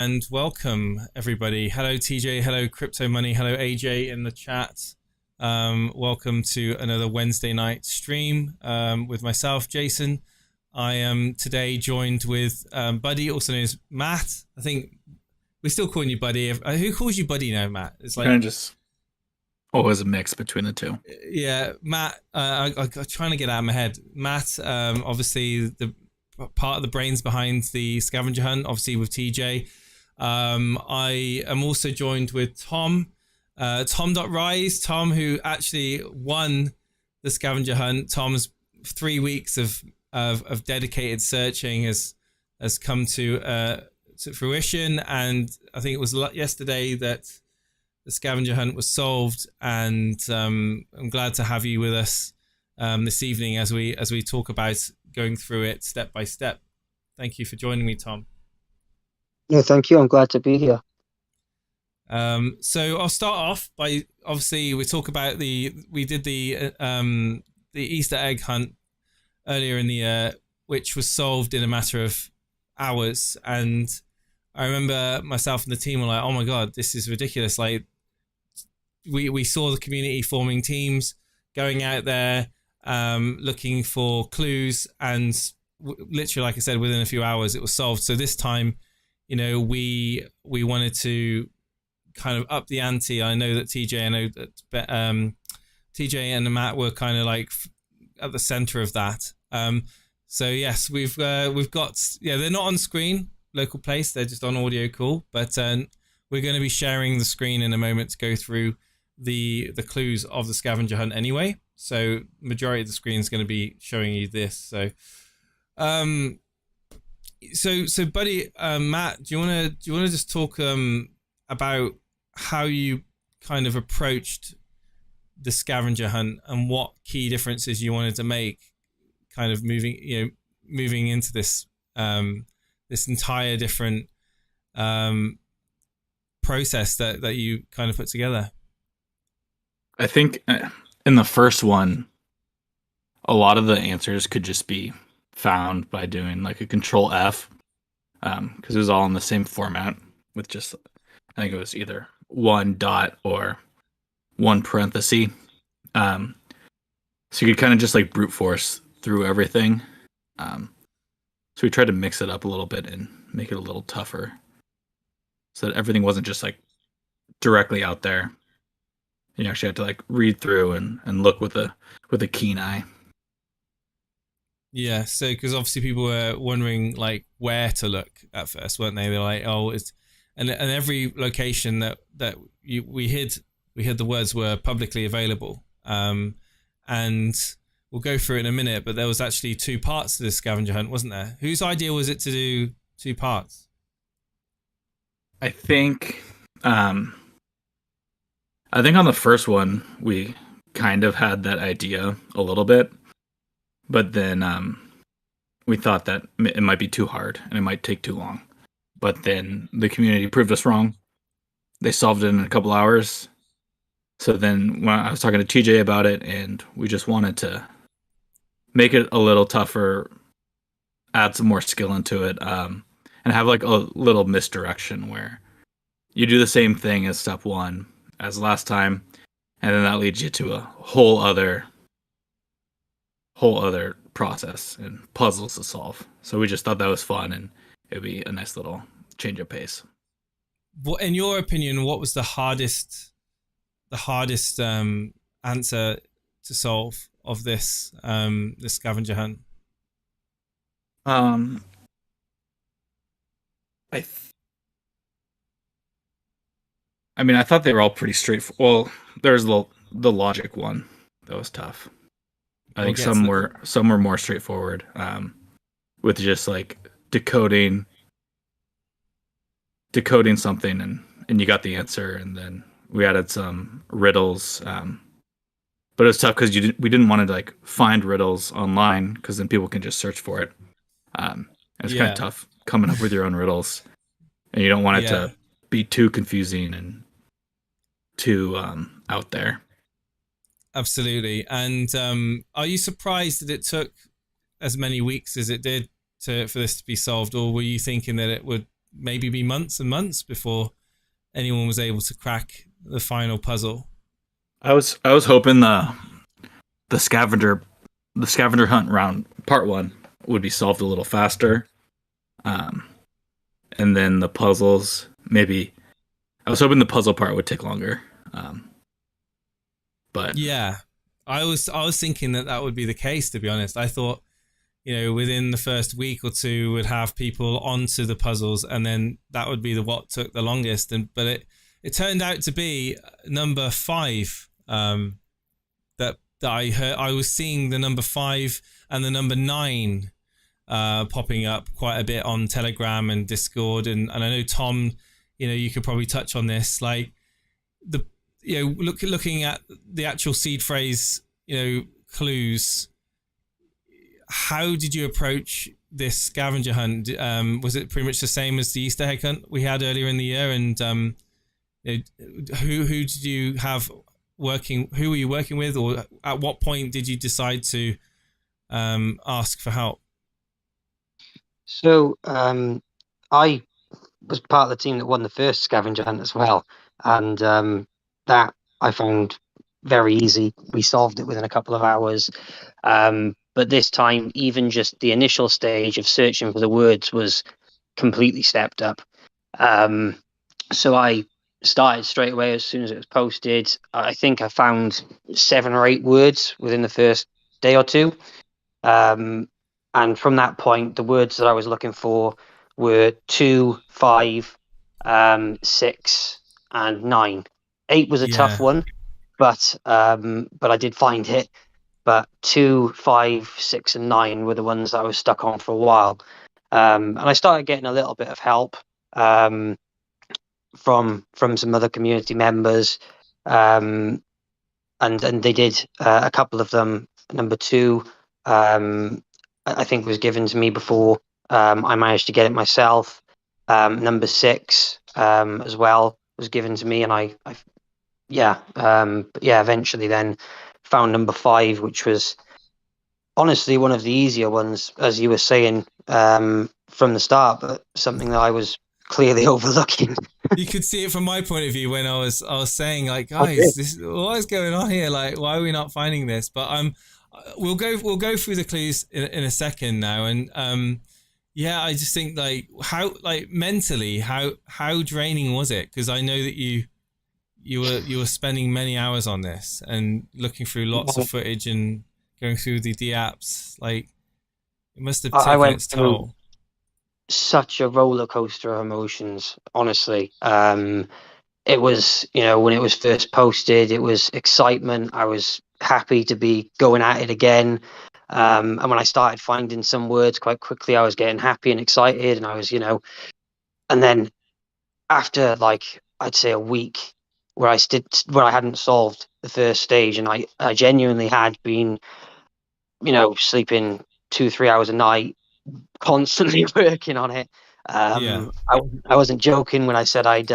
And welcome everybody. Hello TJ, hello Crypto Money, hello AJ in the chat. Welcome to another Wednesday night stream with myself, Jason. I am today joined with Buddy, also known as Matt. I think we're still calling you Buddy. Who calls you Buddy now, Matt? It's like kind of just always a mix between the two. Yeah, Matt. I'm trying to get out of my head. Matt, obviously the part of the brains behind the Scavenger Hunt, obviously with TJ. I am also joined with Tom, Tom.Rise, Tom, who actually won the Scavenger Hunt. Tom's 3 weeks of dedicated searching has come to fruition, and I think it was yesterday that the Scavenger Hunt was solved. And I'm glad to have you with us this evening as we talk about going through it step by step. Thank you for joining me, Tom. No, thank you. I'm glad to be here. So I'll start off by, obviously, we talk about we did the Easter egg hunt earlier in the year, which was solved in a matter of hours. And I remember myself and the team were like, oh my God, this is ridiculous. Like we saw the community forming teams, going out there, looking for clues, and literally, like I said, within a few hours it was solved. So this time, you know, we wanted to kind of up the ante. I know that TJ and Matt were kind of like at the center of that. So yes, we've got, they're not on screen, local place, they're just on audio call, but we're going to be sharing the screen in a moment to go through the clues of the Scavenger Hunt anyway. So majority of the screen is going to be showing you this. So So, buddy, Matt, do you want to just talk about how you kind of approached the Scavenger Hunt and what key differences you wanted to make, kind of moving into this this entire different process that you kind of put together? I think in the first one, a lot of the answers could just be found by doing like a control F, because it was all in the same format with just, I think it was either one dot or one parenthesis. So you could kind of just like brute force through everything. So we tried to mix it up a little bit and make it a little tougher, so that everything wasn't just like directly out there. You actually had to like read through and look with a keen eye. Yeah, so because obviously people were wondering like where to look at first, weren't they? They're like, oh, it's and every location that we hid the words were publicly available. And we'll go through it in a minute, but there was actually two parts to this Scavenger Hunt, wasn't there? Whose idea was it to do two parts? I think on the first one we kind of had that idea a little bit. But then we thought that it might be too hard and it might take too long. But then the community proved us wrong. They solved it in a couple hours. So then when I was talking to TJ about it, and we just wanted to make it a little tougher, add some more skill into it, and have like a little misdirection where you do the same thing as step one as last time, and then that leads you to a whole other process and puzzles to solve. So we just thought that was fun, and it'd be a nice little change of pace. What, in your opinion, what was the hardest answer to solve of this this Scavenger Hunt? I thought they were all pretty straightforward. Well, there's the logic one that was tough. I think some were more straightforward, with just like decoding something and you got the answer, and then we added some riddles. But it was tough because we didn't want to like find riddles online, because then people can just search for it. It's kind of tough coming up with your own riddles, and you don't want it to be too confusing and too out there. Absolutely. And are you surprised that it took as many weeks as it did for this to be solved, or were you thinking that it would maybe be months and months before anyone was able to crack the final puzzle. I was hoping the scavenger hunt round part 1 would be solved a little faster, and then the puzzles maybe. I was hoping the puzzle part would take longer, but yeah, I was thinking that would be the case. To be honest, I thought, within the first week or two, would have people onto the puzzles, and then that would be what took the longest. But it turned out to be number 5. That I heard. I was seeing the number 5 and the number 9 popping up quite a bit on Telegram and Discord, and I know Tom, you could probably touch on this, like looking at the actual seed phrase, clues. How did you approach this scavenger hunt? Was it pretty much the same as the Easter egg hunt we had earlier in the year? And who did you have working? Who were you working with, or at what point did you decide to ask for help? So I was part of the team that won the first scavenger hunt as well, and that I found very easy. We solved it within a couple of hours. But this time, even just the initial stage of searching for the words was completely stepped up. So I started straight away as soon as it was posted. I think I found 7 or 8 words within the first day or two. And from that point, the words that I was looking for were 2, 5, 6, and 9. 8 was a tough one, but I did find it. But 2, 5, 6, and 9 were the ones that I was stuck on for a while. And I started getting a little bit of help from some other community members, and they did a couple of them. Number 2, I think, was given to me before I managed to get it myself. Number 6 as well was given to me, and I eventually then found number 5, which was honestly one of the easier ones, as you were saying from the start, but something that I was clearly overlooking. You could see it from my point of view when I was saying, like, guys, what is going on here? Like, why are we not finding this? But we'll go through the clues in a second now, and I just think, like, how, like, mentally, how draining was it? Because I know that you were spending many hours on this and looking through lots of footage and going through the apps. Like, it must have taken its toll. Such a roller coaster of emotions, honestly. It was, when it was first posted, it was excitement. I was happy to be going at it again. And when I started finding some words quite quickly, I was getting happy and excited. And I was, and then after, like, I'd say a week where I hadn't solved the first stage, and I genuinely had been, sleeping 2-3 hours a night, constantly working on it. I wasn't joking when I said I'd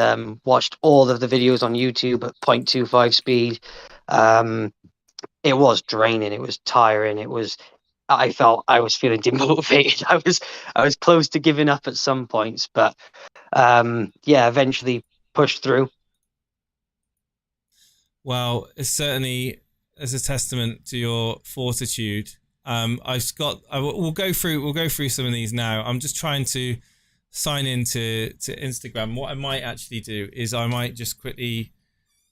watched all of the videos on YouTube at 0.25 speed. It was draining. It was tiring. I felt I was feeling demotivated. I was close to giving up at some points, but eventually pushed through. Well, it's certainly as a testament to your fortitude. We'll go through some of these now. I'm just trying to sign into Instagram. What I might actually do is I might just quickly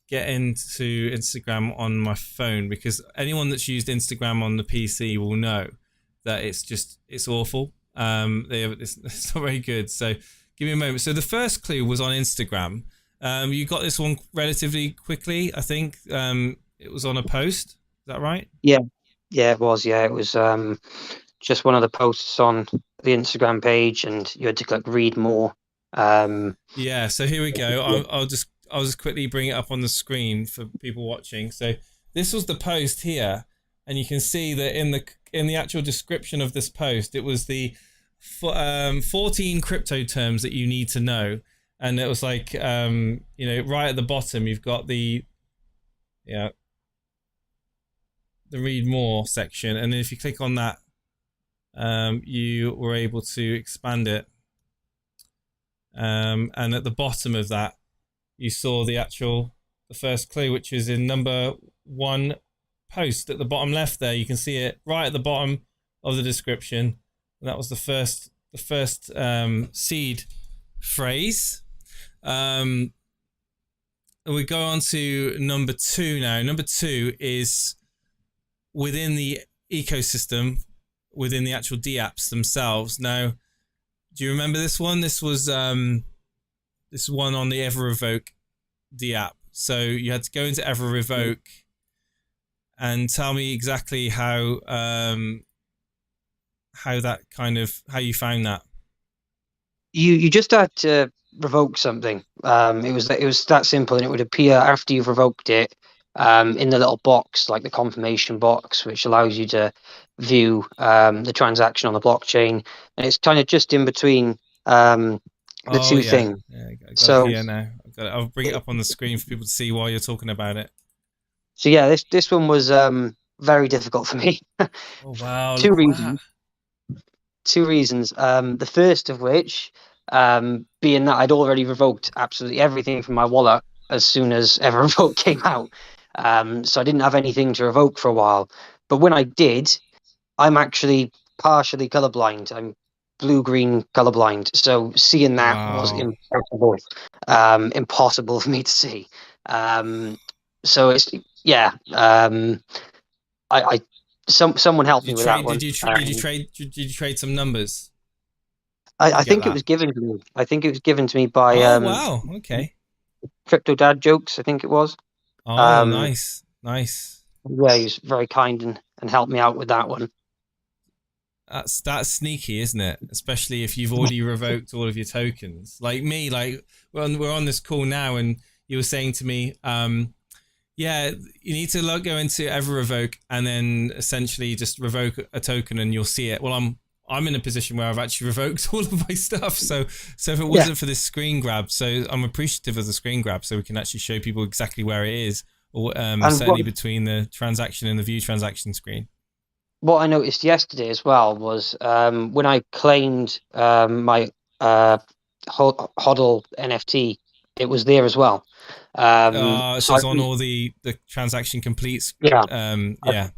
get into Instagram on my phone, because anyone that's used Instagram on the PC will know that it's awful. It's not very good. So give me a moment. So the first clue was on Instagram. You got this one relatively quickly, I think. It was on a post. Is that right? Yeah, it was. Yeah, it was just one of the posts on the Instagram page, and you had to click read more. So here we go. I'll just quickly bring it up on the screen for people watching. So this was the post here, and you can see that in the actual description of this post, it was the 14 crypto terms that you need to know. And it was like, right at the bottom, you've got the read more section. And then if you click on that, you were able to expand it. and at the bottom of that, you saw the first clue, which is in number 1 post at the bottom left there. You can see it right at the bottom of the description. And that was the first seed phrase. We go on to number 2 now. Number 2 is within the ecosystem, within the actual D-apps themselves. Now, do you remember this one? This was this one on the EverRevoke D-app. So you had to go into EverRevoke and tell me exactly how you found that. You just had to revoke something. It was that simple, and it would appear after you've revoked it in the little box, like the confirmation box, which allows you to view the transaction on the blockchain, and it's kind of just in between the two things. Yeah, I got it here now. I'll bring it up on the screen for people to see while you're talking about it. So yeah, this one was very difficult for me. Oh wow! Two reasons. The first of which being that I'd already revoked absolutely everything from my wallet as soon as EverRevoke came out. So I didn't have anything to revoke for a while. But when I did, I'm actually partially colorblind. I'm blue-green colorblind. So seeing that was impossible for me to see. So it's someone helped me with that one. Did you trade some numbers? I think it was given to me. I think it was given to me by wow, okay. Crypto Dad Jokes, I think it was. Oh, nice. Yeah, he was very kind and helped me out with that one. That's sneaky, isn't it? Especially if you've already revoked all of your tokens. Like me, like we're on this call now, and you were saying to me, yeah, you need to go into EverRevoke and then essentially just revoke a token, and you'll see it. Well, I'm in a position where I've actually revoked all of my stuff. So if it wasn't for this screen grab, so I'm appreciative of the screen grab, so we can actually show people exactly where it is, or certainly between the transaction and the view transaction screen. What I noticed yesterday as well was when I claimed my HODL NFT, it was there as well. So it's on all the transaction completes. Yeah.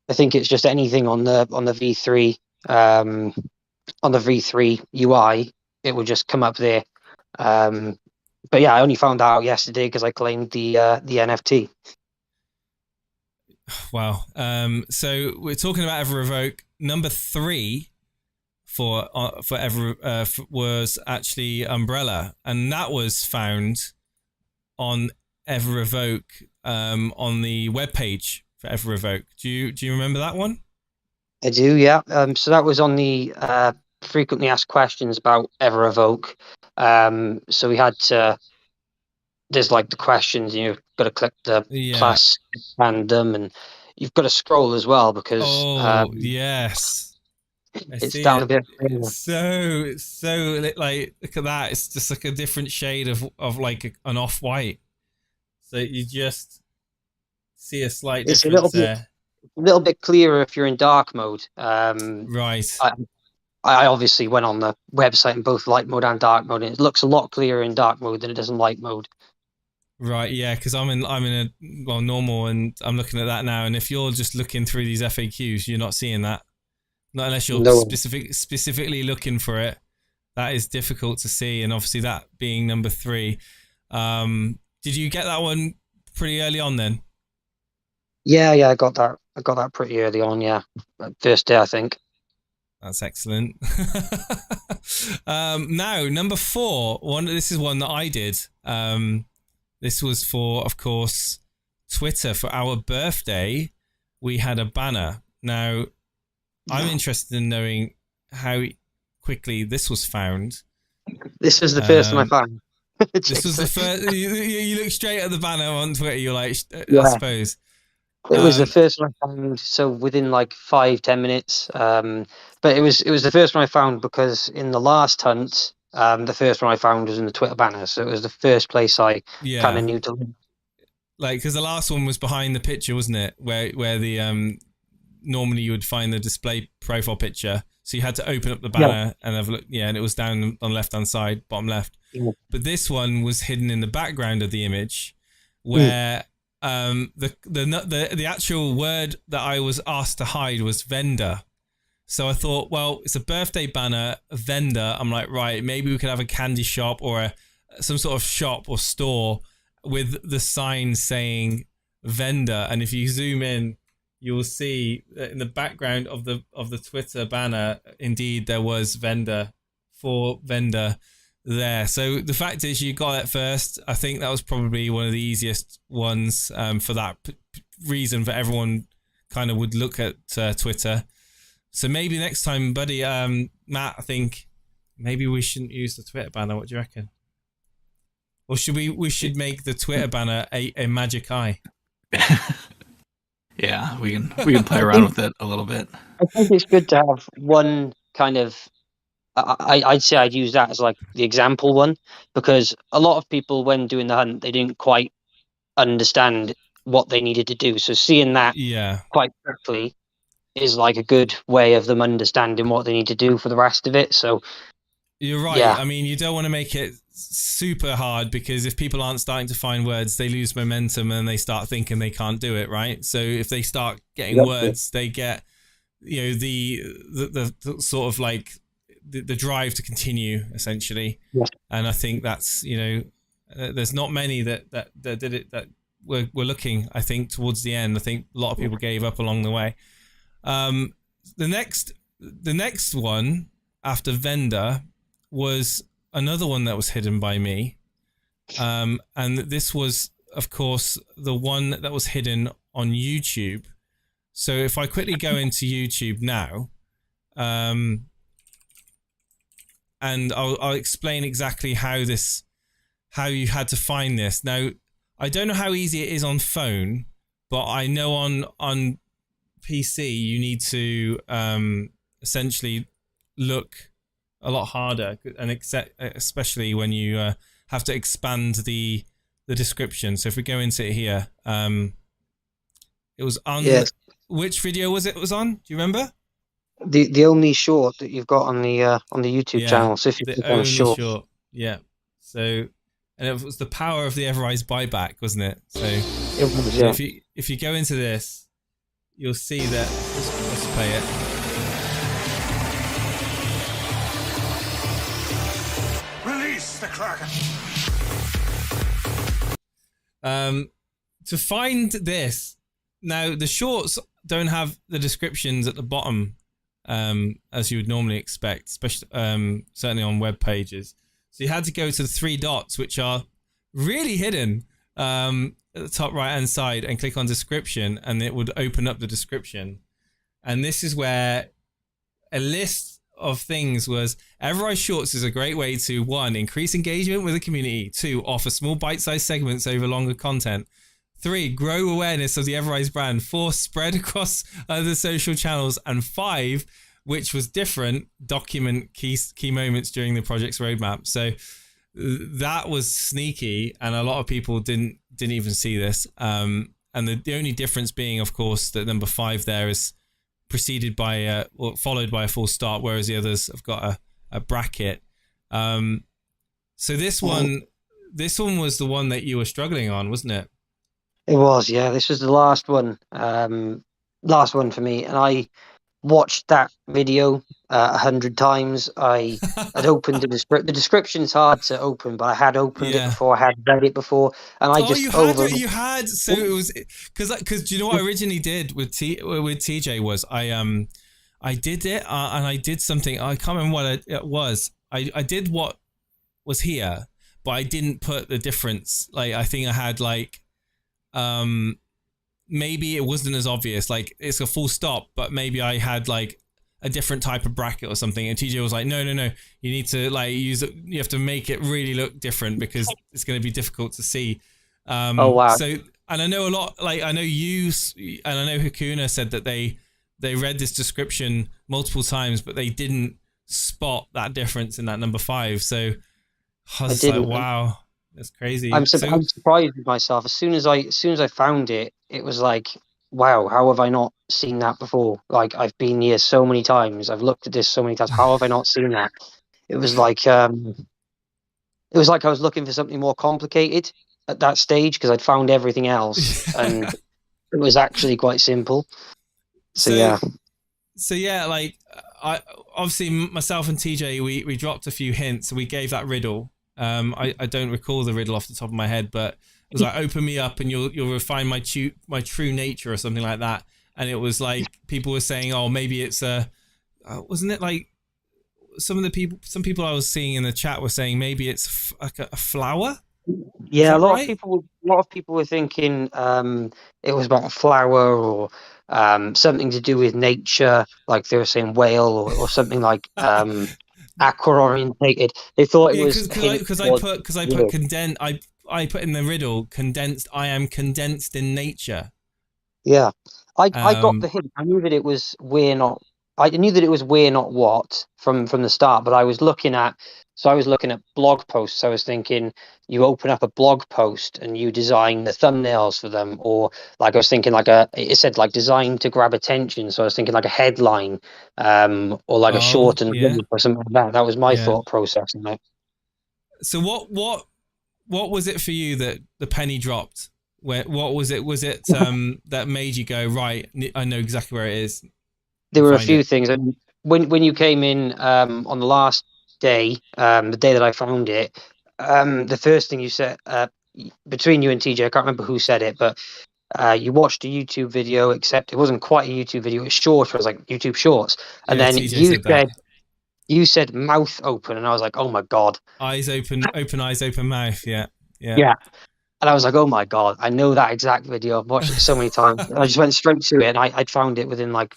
I think it's just anything on the V3 on the V3 UI, it would just come up there. But yeah, I only found out yesterday because I claimed the NFT. Wow. So we're talking about EverRevoke. Number 3 for was actually Umbrella, and that was found on EverRevoke on the webpage for EverRevoke. Do you remember that one? I do, yeah. So that was on the frequently asked questions about EverRevoke. So we had to. There's like the questions, and you've got to click the plus random, and you've got to scroll as well because. Yes. It's down a bit. It's so like, look at that. It's just like a different shade of like an off-white. So you just see a slight difference there. A little bit clearer if you're in dark mode. Right. I obviously went on the website in both light mode and dark mode, and it looks a lot clearer in dark mode than it does in light mode. Right, yeah, because I'm in a normal, and I'm looking at that now. And if you're just looking through these FAQs, you're not seeing that. Not unless you're specifically looking for it. That is difficult to see, and obviously that being number 3. Did you get that one pretty early on then? Yeah, I got that pretty early on. Yeah, first day I think. That's excellent. Now number 4. This is one that I did. This was for, of course, Twitter. For our birthday, we had a banner. Now, I'm interested in knowing how quickly this was found. This was the first one I found. This was the first. You look straight at the banner on Twitter. You're like, I suppose. It was the first one I found. So within like 5-10 minutes. But it was the first one I found because in the last hunt, the first one I found was in the Twitter banner. So it was the first place I kind of knew to look. Like, because the last one was behind the picture, wasn't it? Where the normally you would find the display profile picture. So you had to open up the banner and have a look. Yeah, and it was down on the left-hand side, bottom left. Yeah. But this one was hidden in the background of the image, where the actual word that I was asked to hide was vendor. So I thought, well, it's a birthday banner, a vendor. I'm like, right, maybe we could have a candy shop or some sort of shop or store with the sign saying vendor. And if you zoom in, you'll see that in the background of the Twitter banner, indeed, there was vendor there. So the fact is, you got it first. I think that was probably one of the easiest ones for that reason, for everyone kind of would look at Twitter. So maybe next time, buddy, Matt, I think maybe we shouldn't use the Twitter banner. What do you reckon? Or should we should make the Twitter banner a magic eye? Yeah, we can play around with it a little bit. I think it's good to have one kind of. I'd say I'd use that as like the example one, because a lot of people, when doing the hunt, they didn't quite understand what they needed to do. So seeing that quite quickly is like a good way of them understanding what they need to do for the rest of it. So you're right. Yeah. I mean, you don't want to make it super hard, because if people aren't starting to find words, they lose momentum and they start thinking they can't do it, right? So if they start getting words, they get, the sort of like the drive to continue, essentially. Yes. And I think that's, there's not many that did it, that were looking, I think, towards the end. I think a lot of people gave up along the way. The next one after vendor was another one that was hidden by me. And this was, of course, the one that was hidden on YouTube. So if I quickly go into YouTube now, and I'll explain exactly how you had to find this. Now, I don't know how easy it is on phone, but I know on PC you need to essentially look a lot harder, and especially when you have to expand the description. So if we go into it here, it was on which video was it was on? Do you remember? The only short that you've got on the YouTube channel. So if you click on short, yeah. So, and it was the power of the EverRise buyback, wasn't it? So, if you go into this, you'll see that. Let's play it. Release the Kraken. To find this, now the shorts don't have the descriptions at the bottom, as you would normally expect, especially certainly on web pages. So you had to go to the three dots, which are really hidden at the top right hand side, and click on description, and it would open up the description. And this is where a list of things was: EverRise Shorts is a great way to 1. Increase engagement with the community, 2. Offer small bite-sized segments over longer content, 3. Grow awareness of the EverRise brand, 4. Spread across other social channels, and 5, which was different, document key moments during the project's roadmap. So that was sneaky, and a lot of people didn't even see this. And the only difference being, of course, that number 5 there is preceded by or followed by a full stop, whereas the others have got a bracket. So this one was the one that you were struggling on, wasn't it? it was, yeah. This was the last one for me, and I watched that video 100 times. I had opened the description's hard to open, but I had opened it before, I had read it before, and I just you had. So it was because do you know what I originally did with TJ was I did it and I did something, I can't remember what it was. I did what was here, but I didn't put the difference. Like I think I had like maybe it wasn't as obvious, like it's a full stop, but maybe I had like a different type of bracket or something, and TJ was like, no, you need to like use it, you have to make it really look different because it's going to be difficult to see. Oh wow. So, and I know a lot, like I know you and I know Hakuna said that they read this description multiple times, but they didn't spot that difference in that number 5. So I was like, wow, that's crazy. I'm surprised with myself. As soon as I found it, it was like wow, how have I not seen that before? Like, I've been here so many times, I've looked at this so many times. How have I not seen that? It was like I was looking for something more complicated at that stage because I'd found everything else, and it was actually quite simple. So So yeah. So yeah, like I obviously myself and TJ we dropped a few hints. So we gave that riddle. I don't recall the riddle off the top of my head, but it was like, open me up and you'll refine my true nature or something like that. And it was like people were saying, oh, maybe it's wasn't it like some people I was seeing in the chat were saying maybe it's like a flower. Yeah, a lot of people were thinking it was about a flower or something to do with nature, like they were saying whale or something like aqua orientated. They thought it Yeah, was because I put condensed. I put in the riddle condensed. I am condensed in nature. Yeah, I got the hint. I knew that it was we're not. I knew that it was we're not what from the start. But I was looking at blog posts. I was thinking you open up a blog post and you design the thumbnails for them, or like I was thinking it said like designed to grab attention. So I was thinking like a headline, or like a Oh shortened yeah, blog or something like that. That was my yeah. thought process in it. So what was it for you that the penny dropped? What was it? Was it that made you go, right, I know exactly where it is? There were a few things. And when you came in on the last day, the day that I found it, the first thing you said, between you and TJ, I can't remember who said it, but you watched a YouTube video, except it wasn't quite a YouTube video. It was shorter. It was like YouTube Shorts. And Yeah, then TJ said that. You said mouth open, and I was like, oh my God. Eyes open, open eyes, open mouth. Yeah. Yeah. And I was like, oh my God, I know that exact video. I've watched it so many times. And I just went straight to it, and I'd found it within like,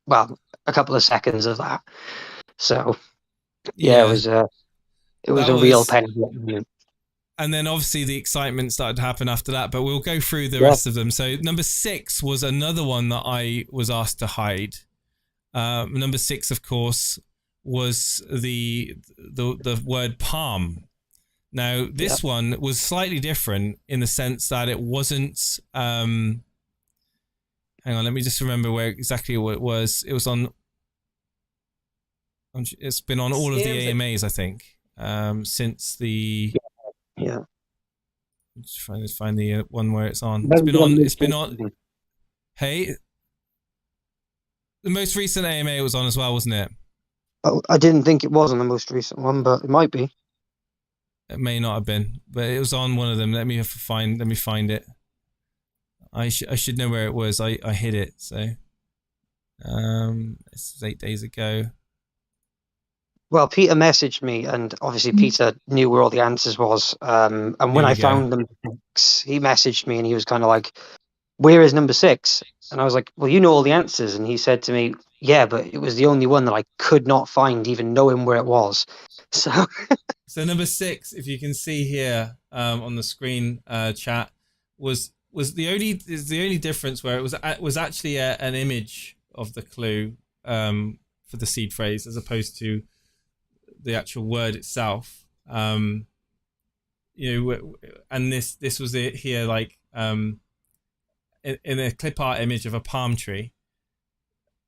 well, a couple of seconds of that. So yeah, it was a real pain. And then obviously the excitement started to happen after that, but we'll go through the rest of them. So number 6 was another one that I was asked to hide. Number 6, of course, was the word palm. Now this one was slightly different in the sense that it wasn't. Hang on, let me just remember where exactly what it was. It was on. It's been on all of the AMAs, I think, since the. Yeah. I'm just trying to find the one where it's on. It's been on. Hey, the most recent AMA it was on as well, wasn't it? Oh, I didn't think it was on the most recent one, but it might be. It may not have been, but it was on one of them. Let me find it. I should know where it was. I hid it. So, this was 8 days ago. Well, Peter messaged me, and obviously Peter knew where all the answers was. And when I found number 6, he messaged me, and he was kind of like, "Where is number 6?" And I was like, "Well, you know all the answers." And he said to me, "Yeah, but it was the only one that I could not find, even knowing where it was." So, so number 6, if you can see here on the screen, chat, was the only difference where it was actually an image of the clue for the seed phrase as opposed to the actual word itself. And this was it here, like in a clip art image of a palm tree.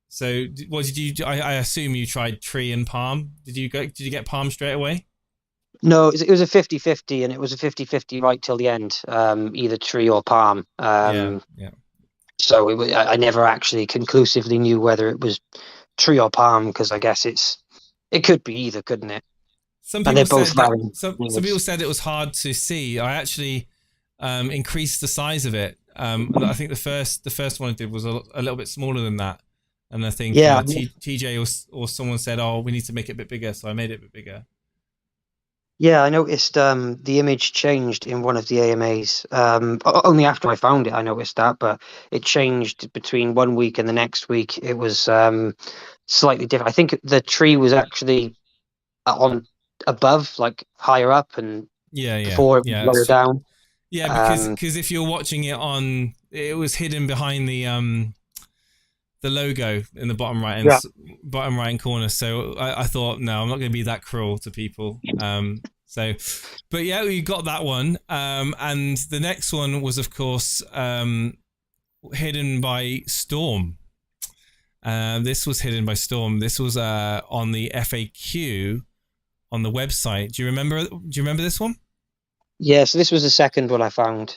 So what did you do? I assume you tried tree and palm. Did you get palm straight away? No, it was a 50-50, and it was a 50-50 right till the end, either tree or palm. Yeah. So I never actually conclusively knew whether it was tree or palm, because I guess it could be either, couldn't it? Some people said it was hard to see. I actually increased the size of it. I think the first one I did was a little bit smaller than that. And I think TJ or someone said, "Oh, we need to make it a bit bigger," so I made it a bit bigger. Yeah, I noticed the image changed in one of the AMAs. Only after I found it, I noticed that, but it changed between one week and the next week. It was slightly different. I think the tree was actually on above, like higher up, and before it was lower down. Yeah, because if you're watching it on, it was hidden behind the logo in the bottom right corner. So I thought, no, I'm not going to be that cruel to people. But yeah, we got that one. And the next one was, of course, hidden by Storm. This was hidden by Storm. This was on the FAQ on the website. Do you remember this one? Yeah, so this was the second one I found,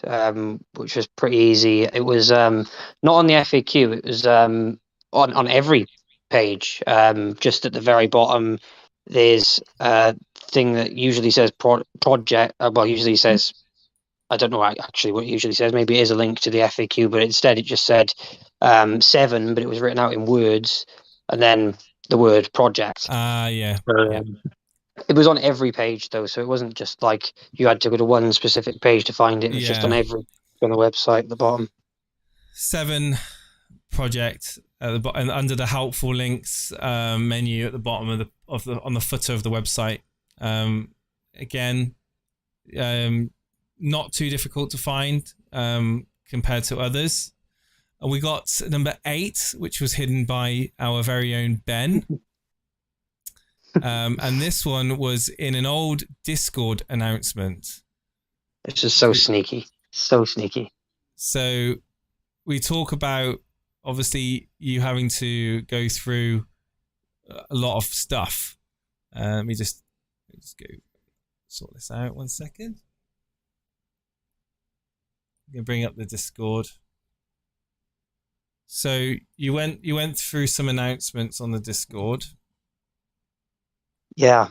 which was pretty easy. It was not on the FAQ. It was on every page. Just at the very bottom, there's a thing that usually says project. Well, usually says, I don't know actually what it usually says. Maybe it is a link to the FAQ, but instead it just said 7, but it was written out in words, and then the word project. Yeah. So, it was on every page though, so it wasn't just like you had to go to one specific page to find it. It was just on every on the website at the bottom. 7 project at the bottom, under the helpful links menu at the bottom of the on the footer of the website. Again, not too difficult to find compared to others. We got number 8, which was hidden by our very own Ben. And this one was in an old Discord announcement. It's just so sneaky. So sneaky. So we talk about, obviously, you having to go through a lot of stuff. Let me just go sort this out 1 second. I'm going to bring up the Discord. So you went through some announcements on the Discord. Yeah.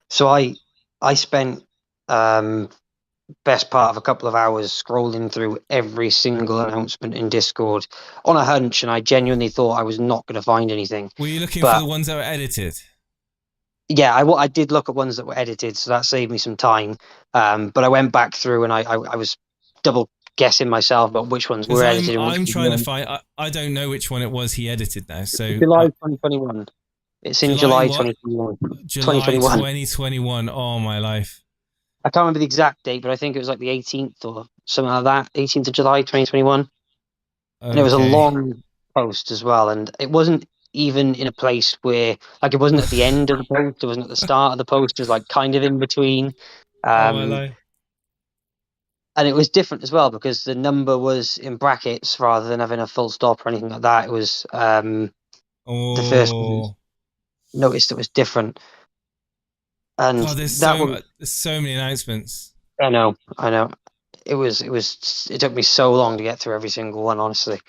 So I spent best part of a couple of hours scrolling through every single announcement in Discord on a hunch, and I genuinely thought I was not going to find anything. Were you looking for the ones that were edited? Yeah, I did look at ones that were edited, so that saved me some time. But I went back through and I was double guessing myself about which ones were edited. I'm trying to find. I don't know which one it was he edited now. So July 2021. It's in July 2021. July 2021. Oh my life! I can't remember the exact date, but I think it was like the 18th or something like that. 18th of July 2021. Okay. And it was a long post as well, and it wasn't even in a place where, like, it wasn't at the end of the post, it wasn't at the start of the post, it was like kind of in between. Oh my life. And it was different as well because the number was in brackets rather than having a full stop or anything like that. It was the first one noticed it was different. And there's so many announcements. I know. It took me so long to get through every single one, honestly.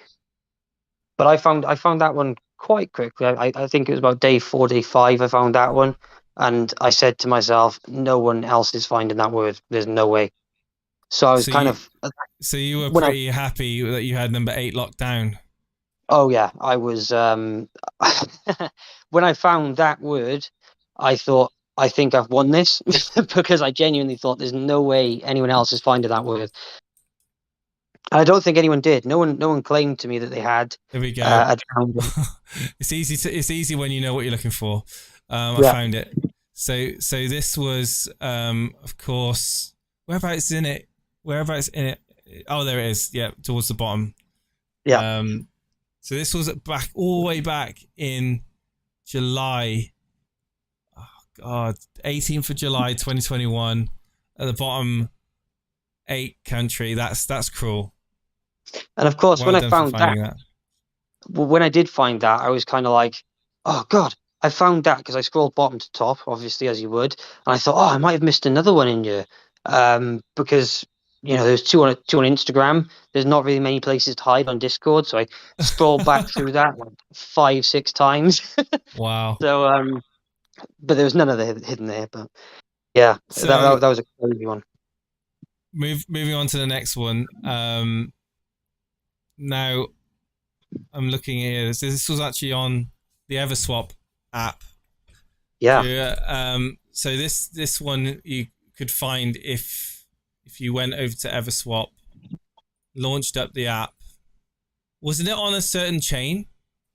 But I found that one quite quickly. I think it was about day 4, day 5 I found that one. And I said to myself, no one else is finding that word. There's no way. So I was So you were pretty happy that you had number 8 locked down? Oh, yeah. I was... when I found that word, I thought, I think I've won this because I genuinely thought there's no way anyone else is finding that word. And I don't think anyone did. No one claimed to me that they had. There we go. It's easy when you know what you're looking for. I found it. So this was, of course, whereabouts in it? Oh, there it is. Yeah, towards the bottom. Yeah. So this was all the way back in July. Oh God, 18th of July, 2021. At the bottom, 8 country. That's cruel. And of course, when I found that, when I did find that, I was kind of like, oh God, I found that because I scrolled bottom to top, obviously, as you would. And I thought, oh, I might have missed another one in here. Because, there's two on Instagram. There's not really many places to hide on Discord. So I scrolled back through that like 5-6 times. Wow. So, but there was none of the hidden there. But yeah, so that was a crazy one. Moving on to the next one. Now, I'm looking here. This was actually on the EverSwap app. Yeah. So this one you could find if you went over to EverSwap, launched up the app. Wasn't it on a certain chain?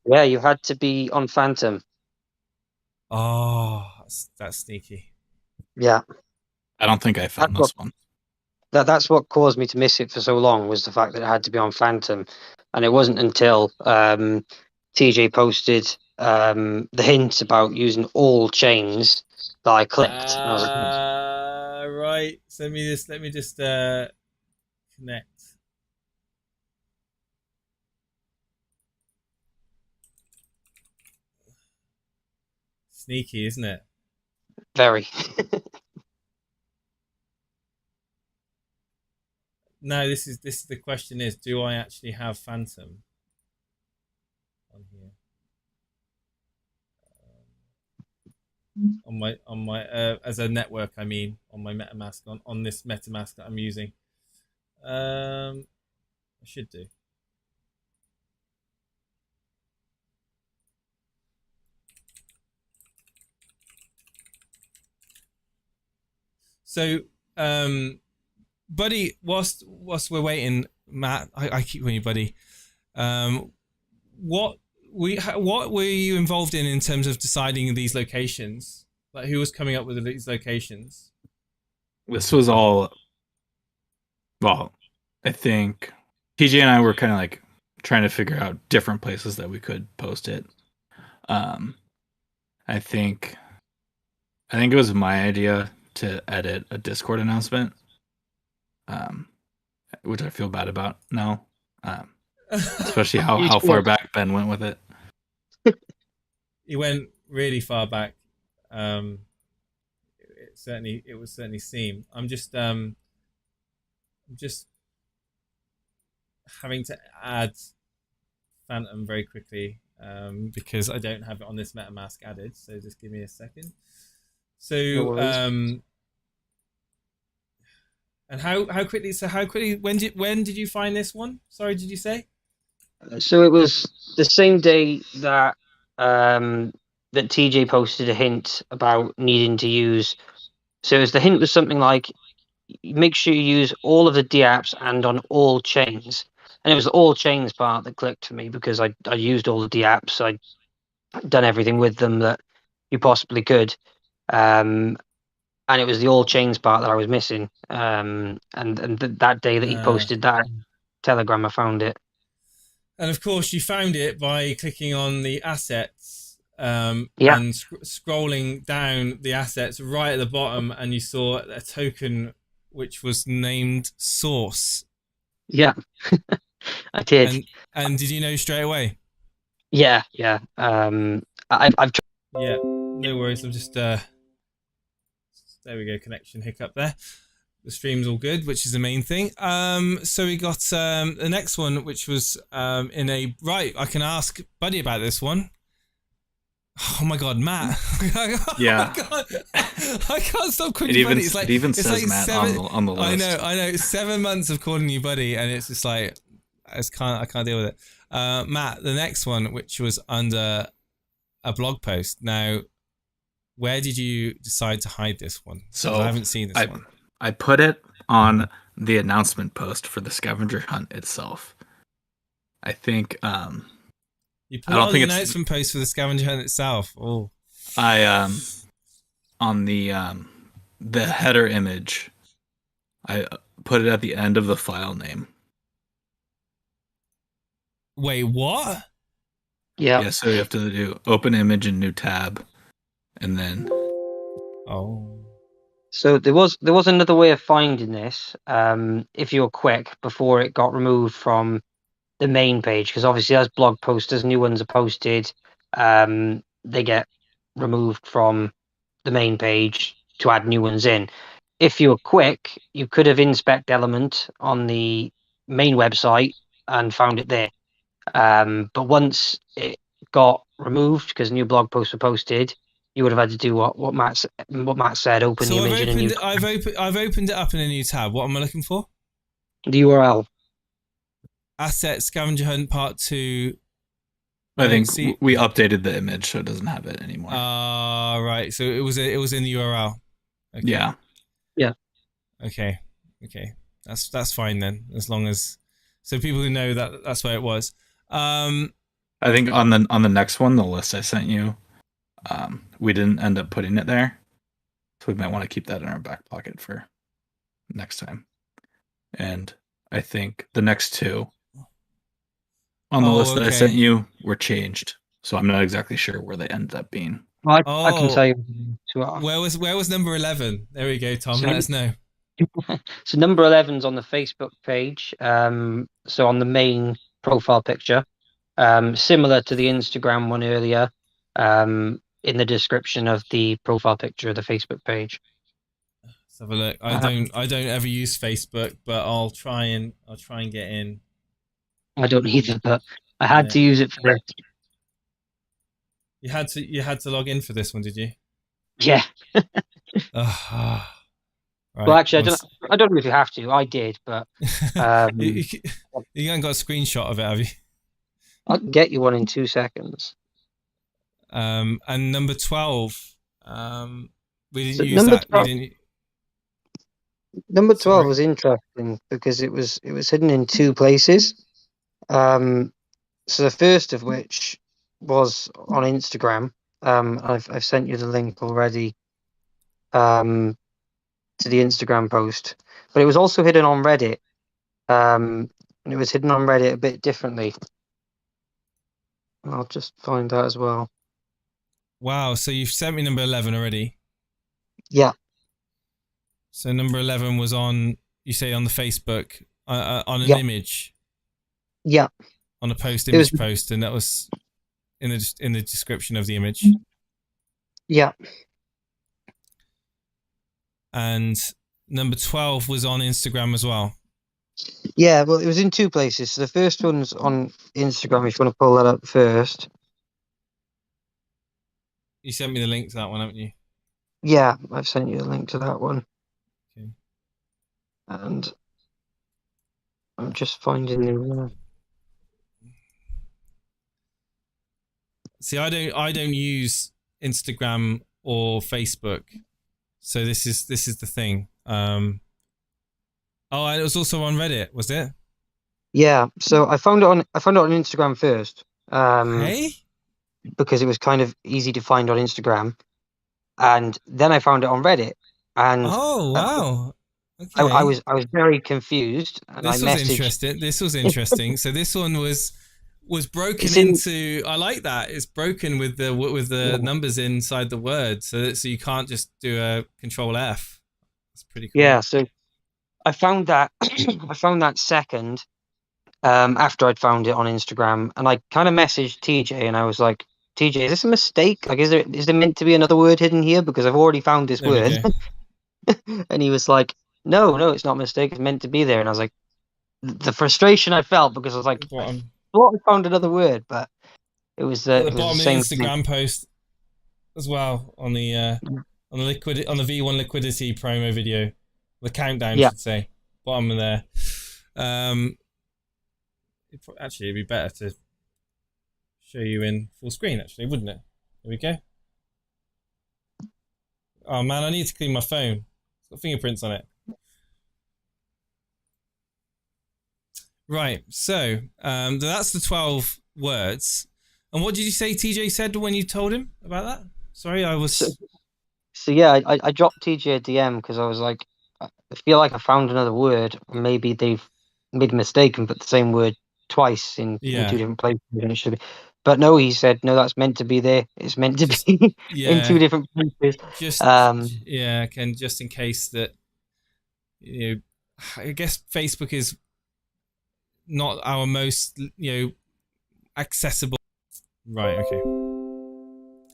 Yeah, you had to be on Phantom. Oh, that's sneaky. Yeah. I don't think I found this one. That's what caused me to miss it for so long, was the fact that it had to be on Phantom. And it wasn't until TJ posted the hints about using all chains that I clicked. And I was like, right. So let me just connect. Sneaky, isn't it? Very. No, this is the question is, do I actually have Phantom on here? On my as a network, I mean, on my MetaMask, on this MetaMask that I'm using. I should do. So, buddy, whilst we're waiting, Matt, I keep calling you buddy. What were you involved in terms of deciding these locations? Like, who was coming up with these locations? This was all. Well, I think TJ and I were kind of like trying to figure out different places that we could post it. I think it was my idea to edit a Discord announcement, which I feel bad about now, especially how far back Ben went with it. He went really far back. It would certainly seem. I'm just having to add Phantom very quickly because I don't have it on this MetaMask added. So just give me a second. So and how quickly? So how quickly? When did you find this one? Sorry, did you say? So it was the same day that that TJ posted a hint about needing to use. So the hint was something like, make sure you use all of the DApps and on all chains. And it was the all chains part that clicked for me because I used all the DApps. I'd done everything with them that you possibly could. And it was the all chains part that I was missing. And that day that he posted that Telegram, I found it. And of course, you found it by clicking on the assets and scrolling down the assets right at the bottom, and you saw a token which was named Source. Yeah, I did. And did you know straight away? Yeah. I've tried. Yeah, no worries. I'm just there we go. Connection hiccup there. The stream's all good, which is the main thing. So we got the next one, which was in a right. I can ask Buddy about this one. Oh my God, Matt! Yeah. Oh my God. I can't stop calling you Buddy. It's like, it even says like Matt on the list. I know. 7 months of calling you Buddy, and it's just like I can't deal with it. Matt, the next one, which was under a blog post. Now, where did you decide to hide this one? So I haven't seen this one. I put it on the announcement post for the Scavenger Hunt itself. I think you put it on the announcement post for the Scavenger Hunt itself. Oh, I on the header image, I put it at the end of the file name. Wait, what? Yeah, so you have to do open image and new tab, and then. Oh. So there was another way of finding this. If you were quick before it got removed from the main page, because obviously as blog posters, new ones are posted, they get removed from the main page to add new ones in. If you were quick, you could have inspect element on the main website and found it there. But once it got removed because new blog posts were posted, you would have had to do what Matt said. Open the image in a new. I've opened it up in a new tab. What am I looking for? The URL. Asset Scavenger Hunt Part 2. I think we updated the image so it doesn't have it anymore. Right. So it was in the URL. Okay. Yeah. Okay. That's fine then, as long as so people who know that's where it was. I think on the next one, the list I sent you, we didn't end up putting it there, so we might want to keep that in our back pocket for next time. And I think the next two on the list that I sent you were changed, so I'm not exactly sure where they ended up being. I can tell you. Where was number 11? There we go, Tom. Let us know. So number 11's on the Facebook page. So on the main profile picture, similar to the Instagram one earlier. in the description of the profile picture of the Facebook page. Let's have a look. I don't ever use Facebook, but I'll try and get in. I don't either, but I had to use it for this. You had to log in for this one, did you? Yeah. Right. Well, actually, I don't know if you have to. I did, but you haven't got a screenshot of it, have you? I can get you one in 2 seconds. And number 12, we didn't So use number that. 12, We didn't. number 12 Sorry. was interesting because it was hidden in 2 places. So the first of which was on Instagram. I've sent you the link already to the Instagram post, but it was also hidden on Reddit. And it was hidden on Reddit a bit differently. I'll just find that as well. Wow, so you've sent me number 11 already. Yeah. So number 11 was on, you say, on the Facebook, on an Yeah. image. Yeah. On a post, It was- image post, and that was in the description of the image. Yeah. And number 12 was on Instagram as well. Yeah, well, it was in 2 places. So the first one's on Instagram, if you want to pull that up first. You sent me the link to that one, haven't you? Yeah, I've sent you a link to that one. Okay. And I'm just finding the... See, I don't use Instagram or Facebook, so this is the thing. And it was also on Reddit, was it? Yeah, so I found it on Instagram first. Hey. Because it was kind of easy to find on Instagram, and then I found it on Reddit. And Oh wow! Okay. I was very confused. And This I was messaged... interesting. This was interesting. So this one was broken It's in- into. I like that. It's broken with the numbers inside the word, so you can't just do a Control F. That's pretty cool. Yeah, so I found that I found that second after I'd found it on Instagram, and I kind of messaged TJ, and I was like, TJ, is this a mistake? Like, is there meant to be another word hidden here? Because I've already found this There we word. And he was like, no, it's not a mistake. It's meant to be there. And I was like, the frustration I felt, because I was like, I thought I found another word, but it was At the it was bottom the of the same Instagram thing. post as well on the on the V1 liquidity promo video, the countdown, Yeah. should say, bottom of there. Actually, it'd be better to show you in full screen, actually, wouldn't it? There we go. Oh man, I need to clean my phone. It's got fingerprints on it. Right, so that's the 12 words. And what did you say TJ said when you told him about that? Sorry, I was... So yeah, I dropped TJ a DM because I was like, I feel like I found another word. Maybe they've made a mistake and put the same word twice in 2 different places. And it should be. But no, he said, no, that's meant to be there. It's meant to be in 2 different places. Ken, just in case that, you know, I guess Facebook is not our most, accessible. Right,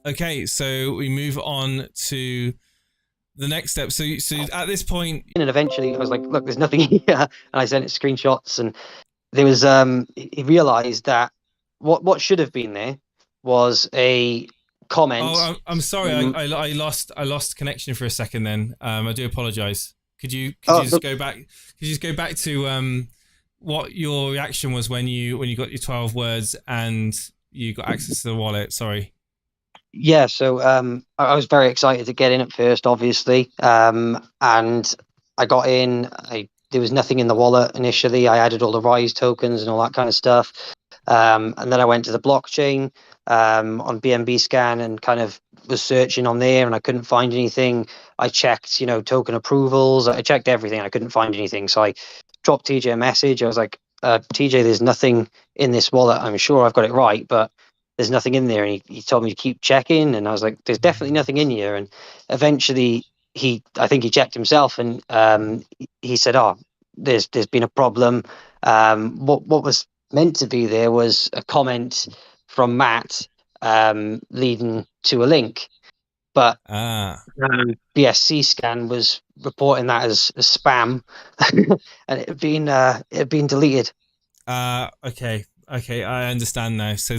okay, so we move on to the next step. So at this point, and eventually I was like, look, there's nothing here, and I sent it screenshots, and there was he realized that what should have been there was a comment. Oh, I'm sorry, I lost connection for a second. Then I do apologize. Could you just go back? Could you just go back to what your reaction was when you got your 12 words and you got access to the wallet? Sorry. Yeah, so I was very excited to get in at first, obviously, and I got in. There was nothing in the wallet initially. I added all the Rise tokens and all that kind of stuff, and then I went to the blockchain on BNB Scan and kind of was searching on there, and I couldn't find anything. I checked, token approvals. I checked everything. I couldn't find anything, so I dropped TJ a message. I was like, TJ, there's nothing in this wallet. I'm sure I've got it right, but there's nothing in there. And he told me to keep checking, and I was like, there's definitely nothing in here. And eventually I think he checked himself, and he said, oh, there's been a problem. What was meant to be there was a comment from Matt leading to a link. But BSC scan was reporting that as spam, and it had been deleted. Okay, I understand now. So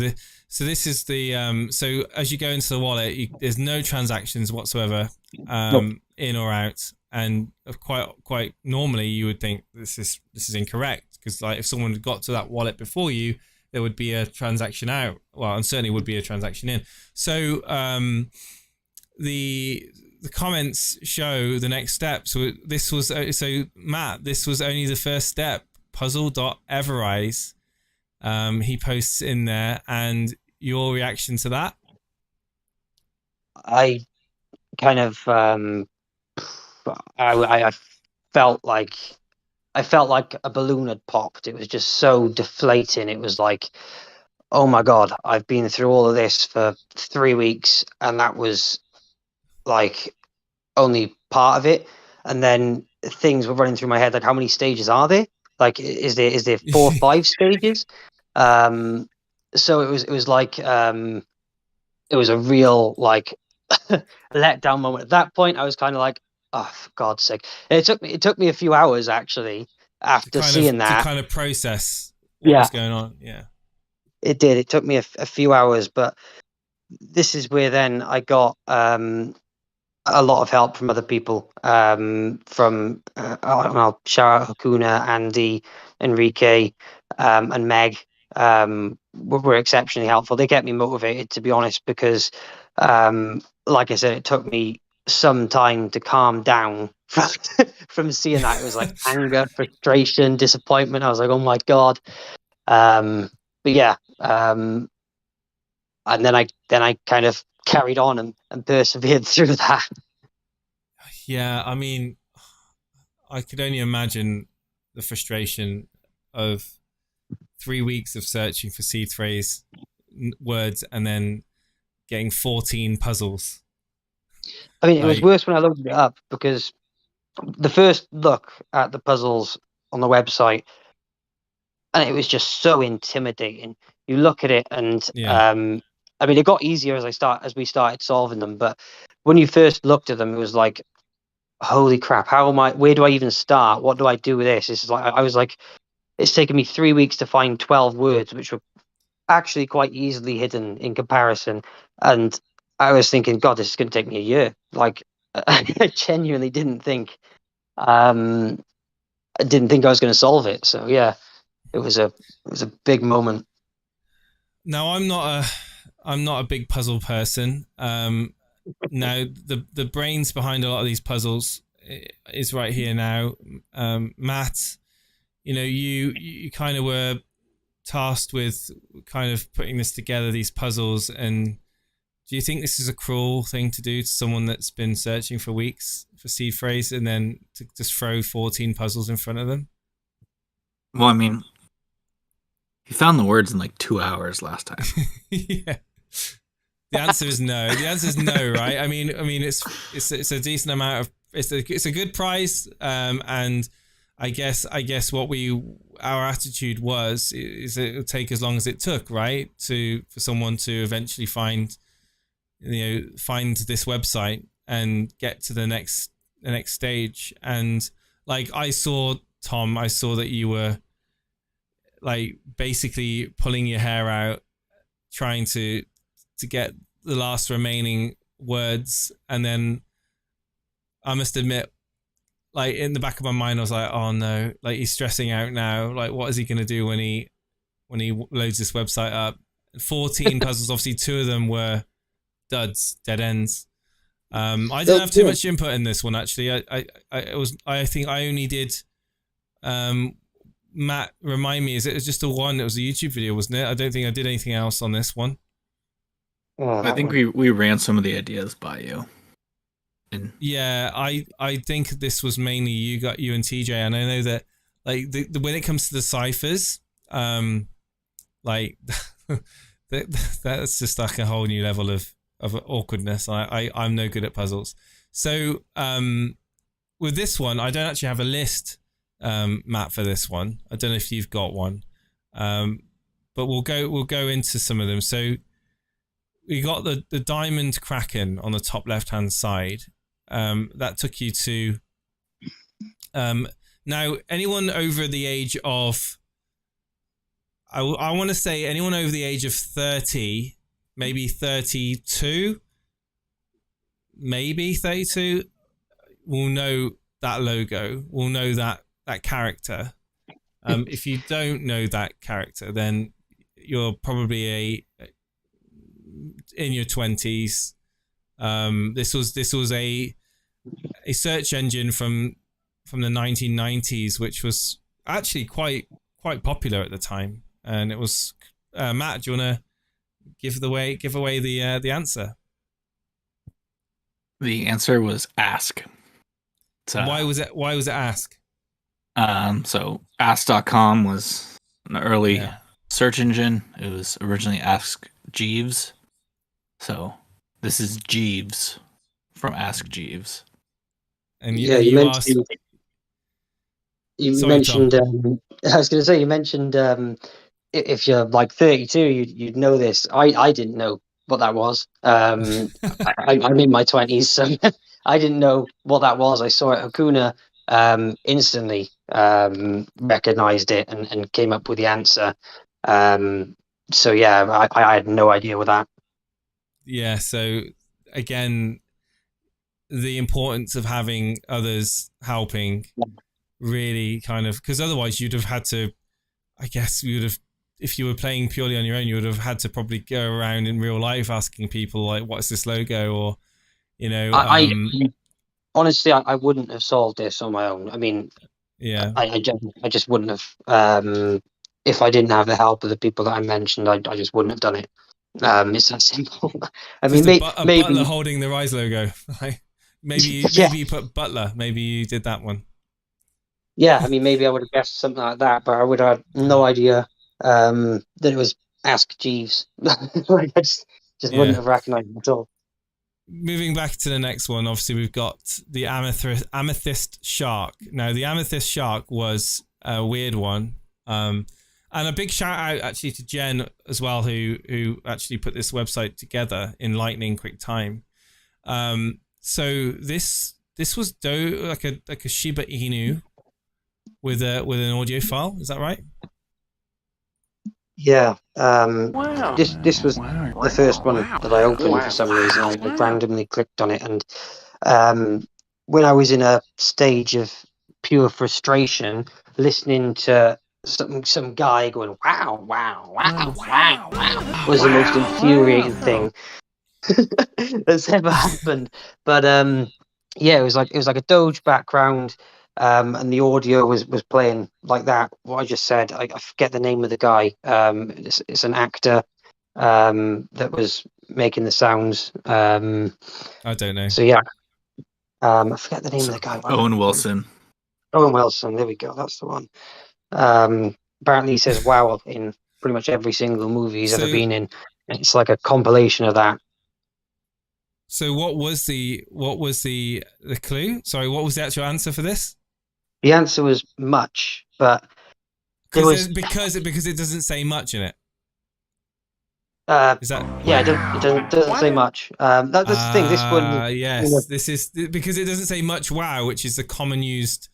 this is the so as you go into the wallet, there's no transactions whatsoever, Nope. in or out, and quite normally you would think this is incorrect, because like if someone got to that wallet before you, there would be a transaction out. Well, and certainly would be a transaction in. So the comments show the next step. So this was Matt. This was only the first step. Puzzle.EverRise. He posts in there, and your reaction to that? I kind of I felt like a balloon had popped. It was just so deflating. It was like, oh my god, I've been through all of this for 3 weeks, and that was like only part of it. And then things were running through my head like, how many stages are there? Like, is there 4 or 5 stages? So it was like it was a real like letdown moment. At that point, I was kind of like, oh, for God's sake! And it took me a few hours actually after seeing that to kind of process what was going on. Yeah, it did. It took me a few hours, but this is where then I got a lot of help from other people. I'll shout out Hakuna, Andy, Enrique, and Meg. Were exceptionally helpful. They kept me motivated, to be honest, because like I said, it took me some time to calm down from seeing that. It was like anger, frustration, disappointment. I was like, oh my god. But yeah, and then I kind of carried on and persevered through that. Yeah, I mean, I could only imagine the frustration of 3 weeks of searching for seed phrase words and then getting 14 puzzles. I mean, it was worse when I looked it up, because the first look at the puzzles on the website, and it was just so intimidating. You look at it, and I mean, it got easier as we started solving them. But when you first looked at them, it was like, holy crap! Where do I even start? What do I do with this? It's like I was like, it's taken me 3 weeks to find 12 words, which were actually quite easily hidden in comparison. And I was thinking, God, this is going to take me a year. Like, I genuinely didn't think I was going to solve it. So yeah, it was a big moment. Now, I'm not a big puzzle person. Now the brains behind a lot of these puzzles is right here now. Matt, you know, you kind of were tasked with kind of putting this together, these puzzles, and do you think this is a cruel thing to do to someone that's been searching for weeks for seed phrase, and then to just throw 14 puzzles in front of them? Well, I mean, he found the words in like 2 hours last time. Yeah. The answer is no. The answer is no, right? I mean, it's a decent amount of it's a good price, and I guess what our attitude is it'll take as long as it took, right, for someone to eventually find this website and get to the next stage. And like I saw that you were like basically pulling your hair out trying to get the last remaining words, and then I must admit, like in the back of my mind I was like, oh no, like he's stressing out now, like what is he going to do when he loads this website up? 14 puzzles, obviously 2 of them were dead ends. I didn't have too much input in this one actually. I think I only did Matt, remind me, it was just the one, it was a YouTube video, wasn't it? I don't think I did anything else on this one. I think we ran some of the ideas by you. And yeah, I think this was mainly you and TJ, and I know that like the when it comes to the ciphers, like that's just like a whole new level of awkwardness. I'm no good at puzzles. So with this one, I don't actually have a list, Matt, for this one. I don't know if you've got one, but we'll go into some of them. So we got the diamond Kraken on the top left hand side. That took you to. Now, anyone over the age of, I want to say anyone over the age of 30, maybe 32, will know that logo, will know that character. If you don't know that character, then you're probably in your 20s. This was a search engine from the 1990s, which was actually quite popular at the time, and it was. Matt, do you want to give away the answer? The answer was Ask. Why was it Ask? So Ask.com was an early search engine. It was originally Ask Jeeves. So this is Jeeves from Ask Jeeves. And you mentioned. I was going to say, you mentioned if you're like 32, you'd know this. I didn't know what that was. I'm in my 20s, so I didn't know what that was. I saw it. Hakuna instantly recognized it and came up with the answer. So yeah, I had no idea with that. Yeah. So again, the importance of having others helping really kind of, because otherwise you'd have had to, I guess you would have, if you were playing purely on your own, you would have had to probably go around in real life asking people like, what's this logo? Or, honestly, I wouldn't have solved this on my own. I mean, yeah, I just wouldn't have. If I didn't have the help of the people that I mentioned, I just wouldn't have done it. It's that simple. I mean, maybe Butler holding the Rise logo. maybe you put Butler. Maybe you did that one. Yeah, I mean, maybe I would have guessed something like that, but I would have had no idea that it was Ask Jeeves. Like, I just wouldn't have recognized it at all. Moving back to the next one, obviously we've got the amethyst shark. Now, the amethyst shark was a weird one, and a big shout out actually to Jen as well, who actually put this website together in lightning quick time. So this was like a Shiba Inu with an audio file. Is that right? Yeah. This was the first one that I opened for some reason. I randomly clicked on it, and when I was in a stage of pure frustration, listening to some guy going wow wow wow wow wow was the most infuriating thing that's ever happened. But yeah, it was like a Doge background. And the audio was playing like that. What I just said, I forget the name of the guy. It's an actor that was making the sounds. I don't know. So yeah, I forget the name of the guy. Owen Wilson. Owen Wilson. There we go. That's the one. Apparently, he says "wow" in pretty much every single movie he's ever been in. It's like a compilation of that. So what was the clue? Sorry, what was the actual answer for this? The answer was much, but because it doesn't say much in it. Is that? Yeah, it doesn't say much. That's the thing. This one. Yes, this is because it doesn't say much. Wow, which is the common used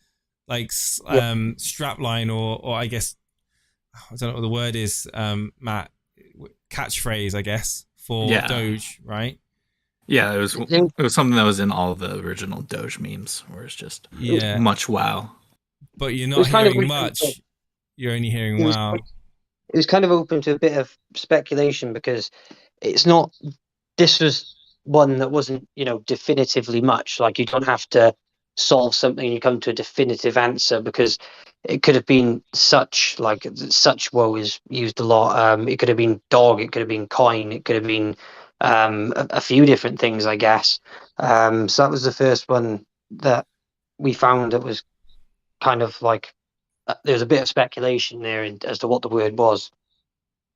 like strapline or I guess I don't know what the word is. Matt, catchphrase I guess for Doge, right? Yeah, it was something that was in all of the original Doge memes, where it's just much wow. But you're not hearing much. You're only hearing wow. It was kind of open to a bit of speculation because it's not. This was one that wasn't, definitively much. Like, you don't have to solve something and you come to a definitive answer, because it could have been such woe is used a lot. It could have been dog. It could have been coin. It could have been a few different things, I guess. So that was the first one that we found that was kind of like there's a bit of speculation there as to what the word was.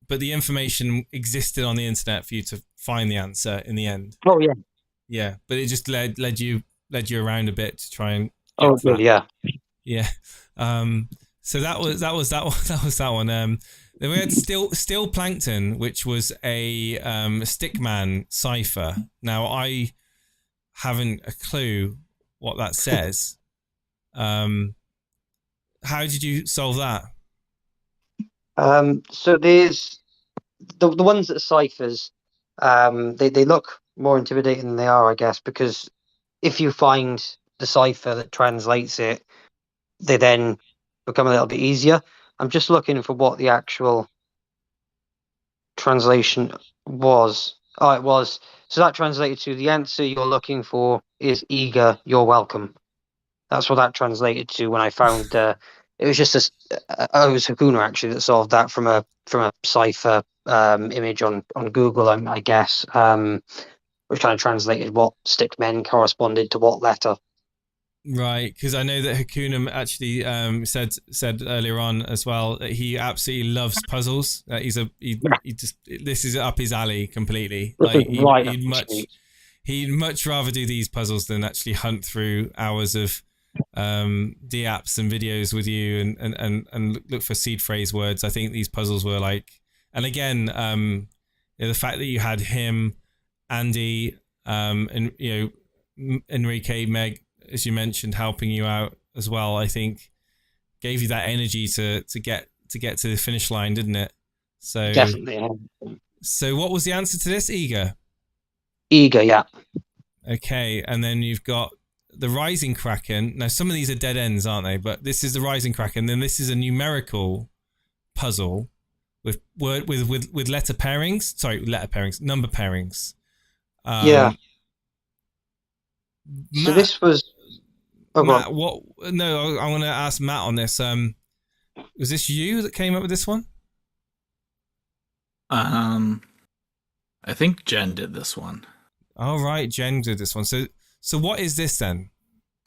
But the information existed on the internet for you to find the answer in the end. Oh yeah, yeah. But it just led you around a bit to try and. Oh really? Yeah. Yeah. So that was that one. Then we had Still Plankton, which was a Stickman Cipher. Now, I haven't a clue what that says. How did you solve that? So there's the ones that are ciphers. They look more intimidating than they are, I guess, because if you find the cipher that translates it, they then become a little bit easier. I'm just looking for what the actual translation was. Oh, it was. So that translated to the answer you're looking for is eager, you're welcome. That's what that translated to when I found. It was just it was Hakuna actually that solved that from a cipher image on Google, I guess. Which kind of translated what stickmen corresponded to what letter. Right, because I know that Hakuna actually said earlier on as well that he absolutely loves puzzles. He just this is up his alley completely. Like he'd much rather do these puzzles than actually hunt through hours of DApps and videos with you and look for seed phrase words. I think these puzzles were like, and again, the fact that you had him, Andy, and Enrique, Meg, as you mentioned, helping you out as well, I think gave you that energy to get to the finish line, didn't it? So definitely. So what was the answer to this? Eager, yeah. Okay, and then you've got the Rising Kraken. Now some of these are dead ends, aren't they? But this is the Rising Kraken. Then this is a numerical puzzle with letter pairings. Sorry, number pairings. Yeah. Matt, so this was. Oh, Matt, what? No, I want to ask Matt on this. Was this you that came up with this one? I think Jen did this one. All right, Jen did this one. So what is this then?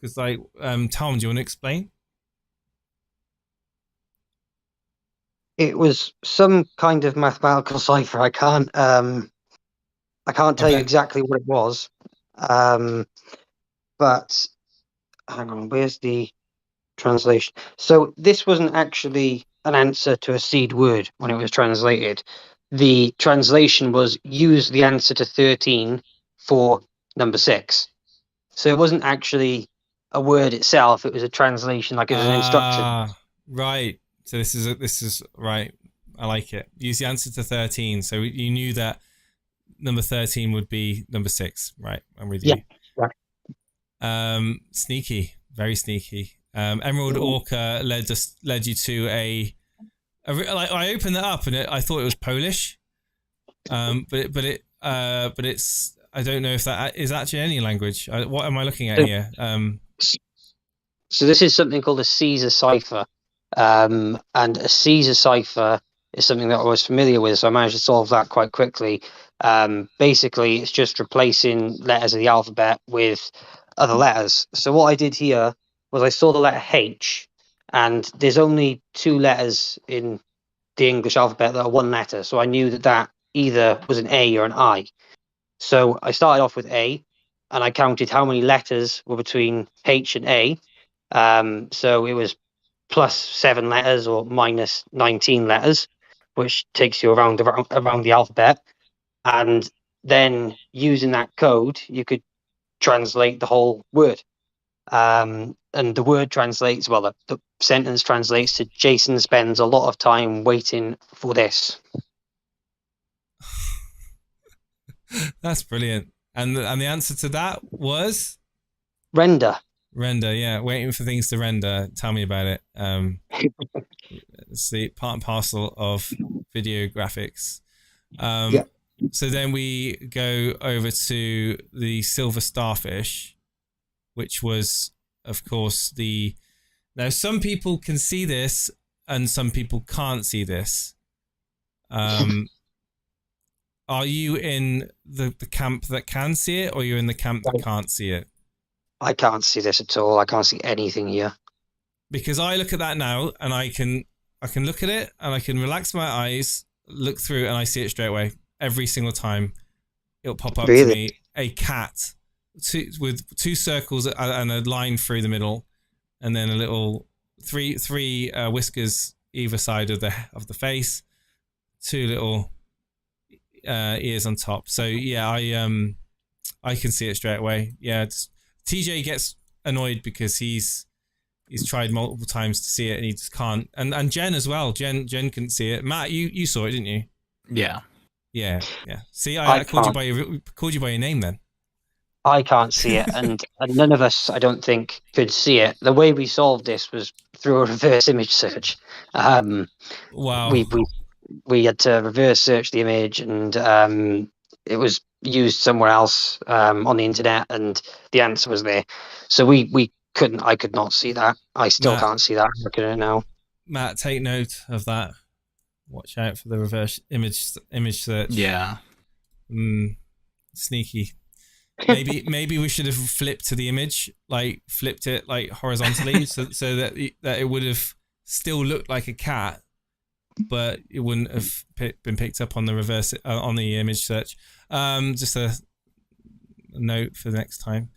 Because Tom, do you want to explain? It was some kind of mathematical cipher. I can't tell you exactly what it was. But hang on, where's the translation? So this wasn't actually an answer to a seed word when it was translated. The translation was use the answer to 13 for number 6. So it wasn't actually a word itself. It was a translation, like it was an instruction. Right. So this is right. I like it. Use the answer to 13. So you knew that number 13 would be number 6. Right. I'm with you. Yeah. Sneaky, very sneaky. Emerald Orca led you to I opened that up and I thought it was Polish, but it's I don't know if that is actually any language. What am I looking at here? So this is something called a Caesar cipher, and a Caesar cipher is something that I was familiar with, so I managed to solve that quite quickly. Basically, it's just replacing letters of the alphabet with other letters. So what I did here was I saw the letter H, and there's only 2 letters in the English alphabet that are one letter. So I knew that either was an A or an I. So I started off with A, and I counted how many letters were between H and A. So it was plus 7 letters or minus 19 letters, which takes you around the alphabet. And then using that code, you could translate the whole word. And the word translates, well, the sentence translates to Jason spends a lot of time waiting for this. That's brilliant. And the answer to that was? Render, yeah. Waiting for things to render. Tell me about it. It's the part and parcel of video graphics. Yeah. So then we go over to the Silver Starfish, which was, of course, now some people can see this and some people can't see this. Are you in the camp that can see it, or are you in the camp that can't see it? I can't see this at all. I can't see anything here. Because I look at that now, and I can look at it, and I can relax my eyes, look through, and I see it straight away. Every single time, it'll pop up to me a cat with 2 circles and a line through the middle, and then a little three whiskers either side of the face, two little ears on top. So yeah, I can see it straight away. Yeah, TJ gets annoyed because he's tried multiple times to see it and he just can't. And Jen as well. Jen couldn't see it. Matt, you saw it, didn't you? Yeah. Yeah. See, I called you by your name then. I can't see it, and none of us, I don't think, could see it. The way we solved this was through a reverse image search. Wow. We had to reverse search the image, and it was used somewhere else on the internet, and the answer was there. So we couldn't. I could not see that. I still can't see that. I'm looking at it now. Matt, take note of that. Watch out for the reverse image search. Yeah. Sneaky. Maybe we should have flipped to the image, like flipped it like horizontally, so that it would have still looked like a cat, but it wouldn't have been picked up on the reverse on the image search. Just a note for the next time.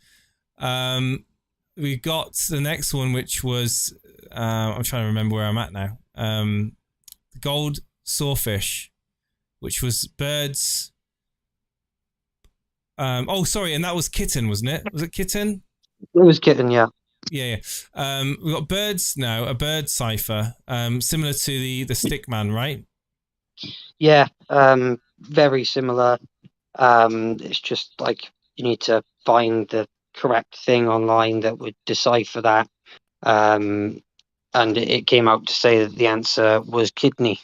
We got the next one, which was I'm trying to remember where I'm at now. The gold sawfish, which was birds. Sorry, and that was kitten, wasn't it? Was it kitten? It was kitten, yeah. Yeah. We've got birds now, a bird cipher, similar to the Stickman, right? Yeah, very similar. It's just like you need to find the correct thing online that would decipher that. And it came out to say that the answer was kidney.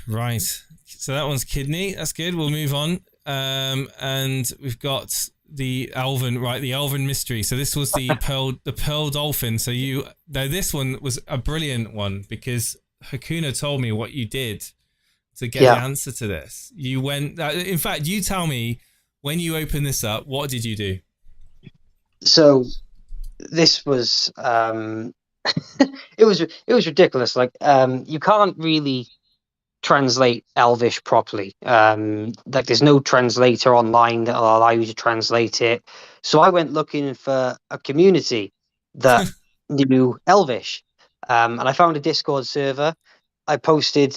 Right. So that one's kidney. That's good. We'll move on. And we've got the Elven Mystery. So this was the pearl dolphin. So this one was a brilliant one because Hakuna told me what you did to get the answer to this. You went. In fact, you tell me when you opened this up. What did you do? So this was it was ridiculous. Like you can't really translate Elvish properly. Like there's no translator online that'll allow you to translate it. So I went looking for a community that knew Elvish, and I found a Discord server. I posted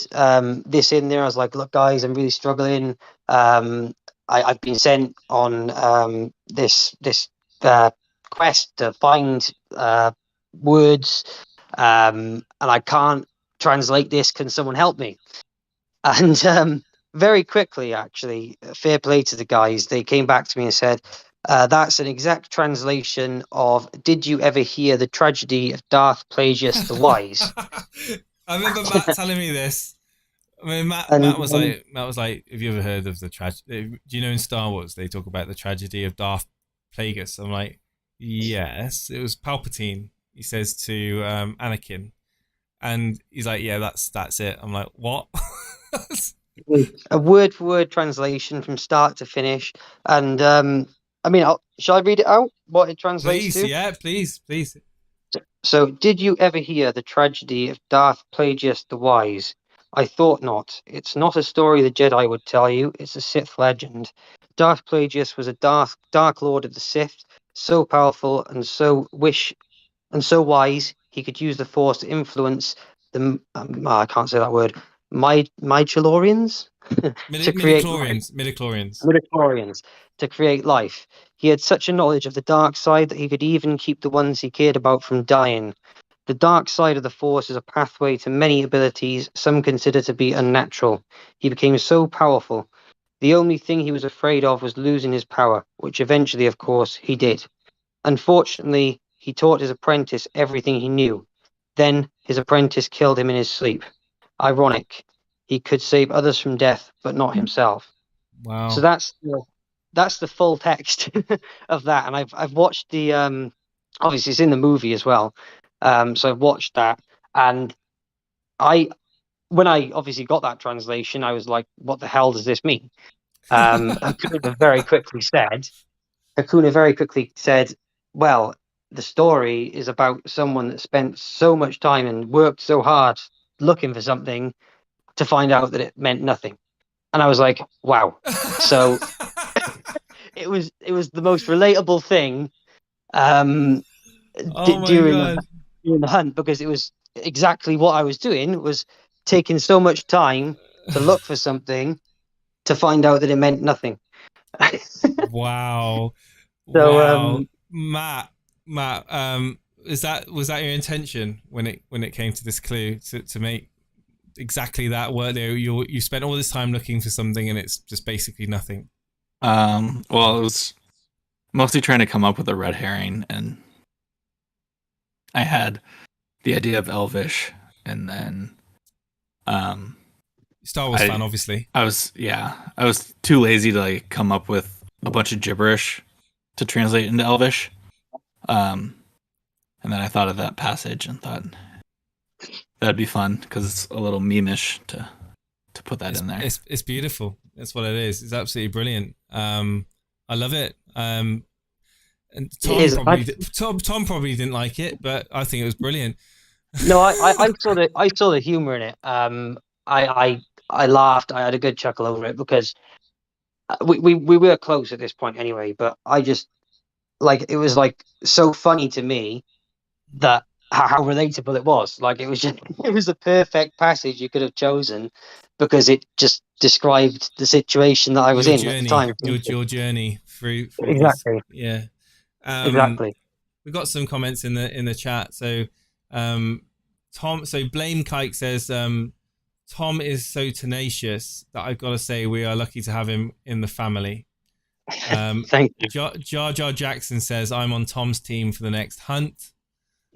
this in there. I was like, "Look, guys, I'm really struggling. I've been sent on this quest to find words, and I can't translate this. Can someone help me?" And very quickly, actually, fair play to the guys, they came back to me and said, that's an exact translation of "Did you ever hear the tragedy of Darth Plagueis the Wise?" I remember Matt telling me this. I mean, Matt was like, "Have you ever heard of the tragedy? Do you know in Star Wars they talk about the tragedy of Darth Plagueis?" I'm like, "Yes, it was Palpatine." He says to Anakin, and he's like, "Yeah, that's it." I'm like, "What?" A word-for-word translation from start to finish, and I mean, shall I read it out? What it translates to? Yeah, please. So, did you ever hear the tragedy of Darth Plagueis the Wise? I thought not. It's not a story the Jedi would tell you. It's a Sith legend. Darth Plagueis was a dark lord of the Sith, so powerful and so wise he could use the Force to influence the I can't say that word. Midichlorians to create midichlorians to create life. He had such a knowledge of the dark side that he could even keep the ones he cared about from dying. The dark side of the Force is a pathway to many abilities some consider to be unnatural. He became so powerful. The only thing he was afraid of was losing his power, which eventually, of course, he did. Unfortunately, he taught his apprentice everything he knew. Then his apprentice killed him in his sleep. Ironic. He could save others from death, but not himself. Wow. So that's the full text of that, and I've watched the obviously it's in the movie as well. So I've watched that, and when I obviously got that translation, I was like, "What the hell does this mean?" Hakuna very quickly said, "Well, the story is about someone that spent so much time and worked so hard looking for something to find out that it meant nothing." And I was like, wow. So it was the most relatable thing during the hunt, because it was exactly what I was doing, was taking so much time to look for something to find out that it meant nothing. Wow. So, Wow. Matt, was that your intention when it came to this clue to make exactly that work there? You spent all this time looking for something and it's just basically nothing. Well, it was mostly trying to come up with a red herring, and I had the idea of Elvish, and then Star Wars fan, obviously. I was too lazy to like come up with a bunch of gibberish to translate into Elvish. And then I thought of that passage and thought that'd be fun because it's a little meme-ish to put that in there. It's beautiful. That's what it is. It's absolutely brilliant. I love it. And Tom probably didn't like it, but I think it was brilliant. No, I saw the humor in it. I laughed. I had a good chuckle over it because we were close at this point anyway. But I just it was so funny to me that how relatable it was. Like it was just it was the perfect passage you could have chosen because it just described the situation that I was in at the time. Your journey through exactly. Yeah. Exactly. We've got some comments in the chat. So Blame Kike says Tom is so tenacious that I've got to say we are lucky to have him in the family. Thank you. Jar Jar Jackson says I'm on Tom's team for the next hunt.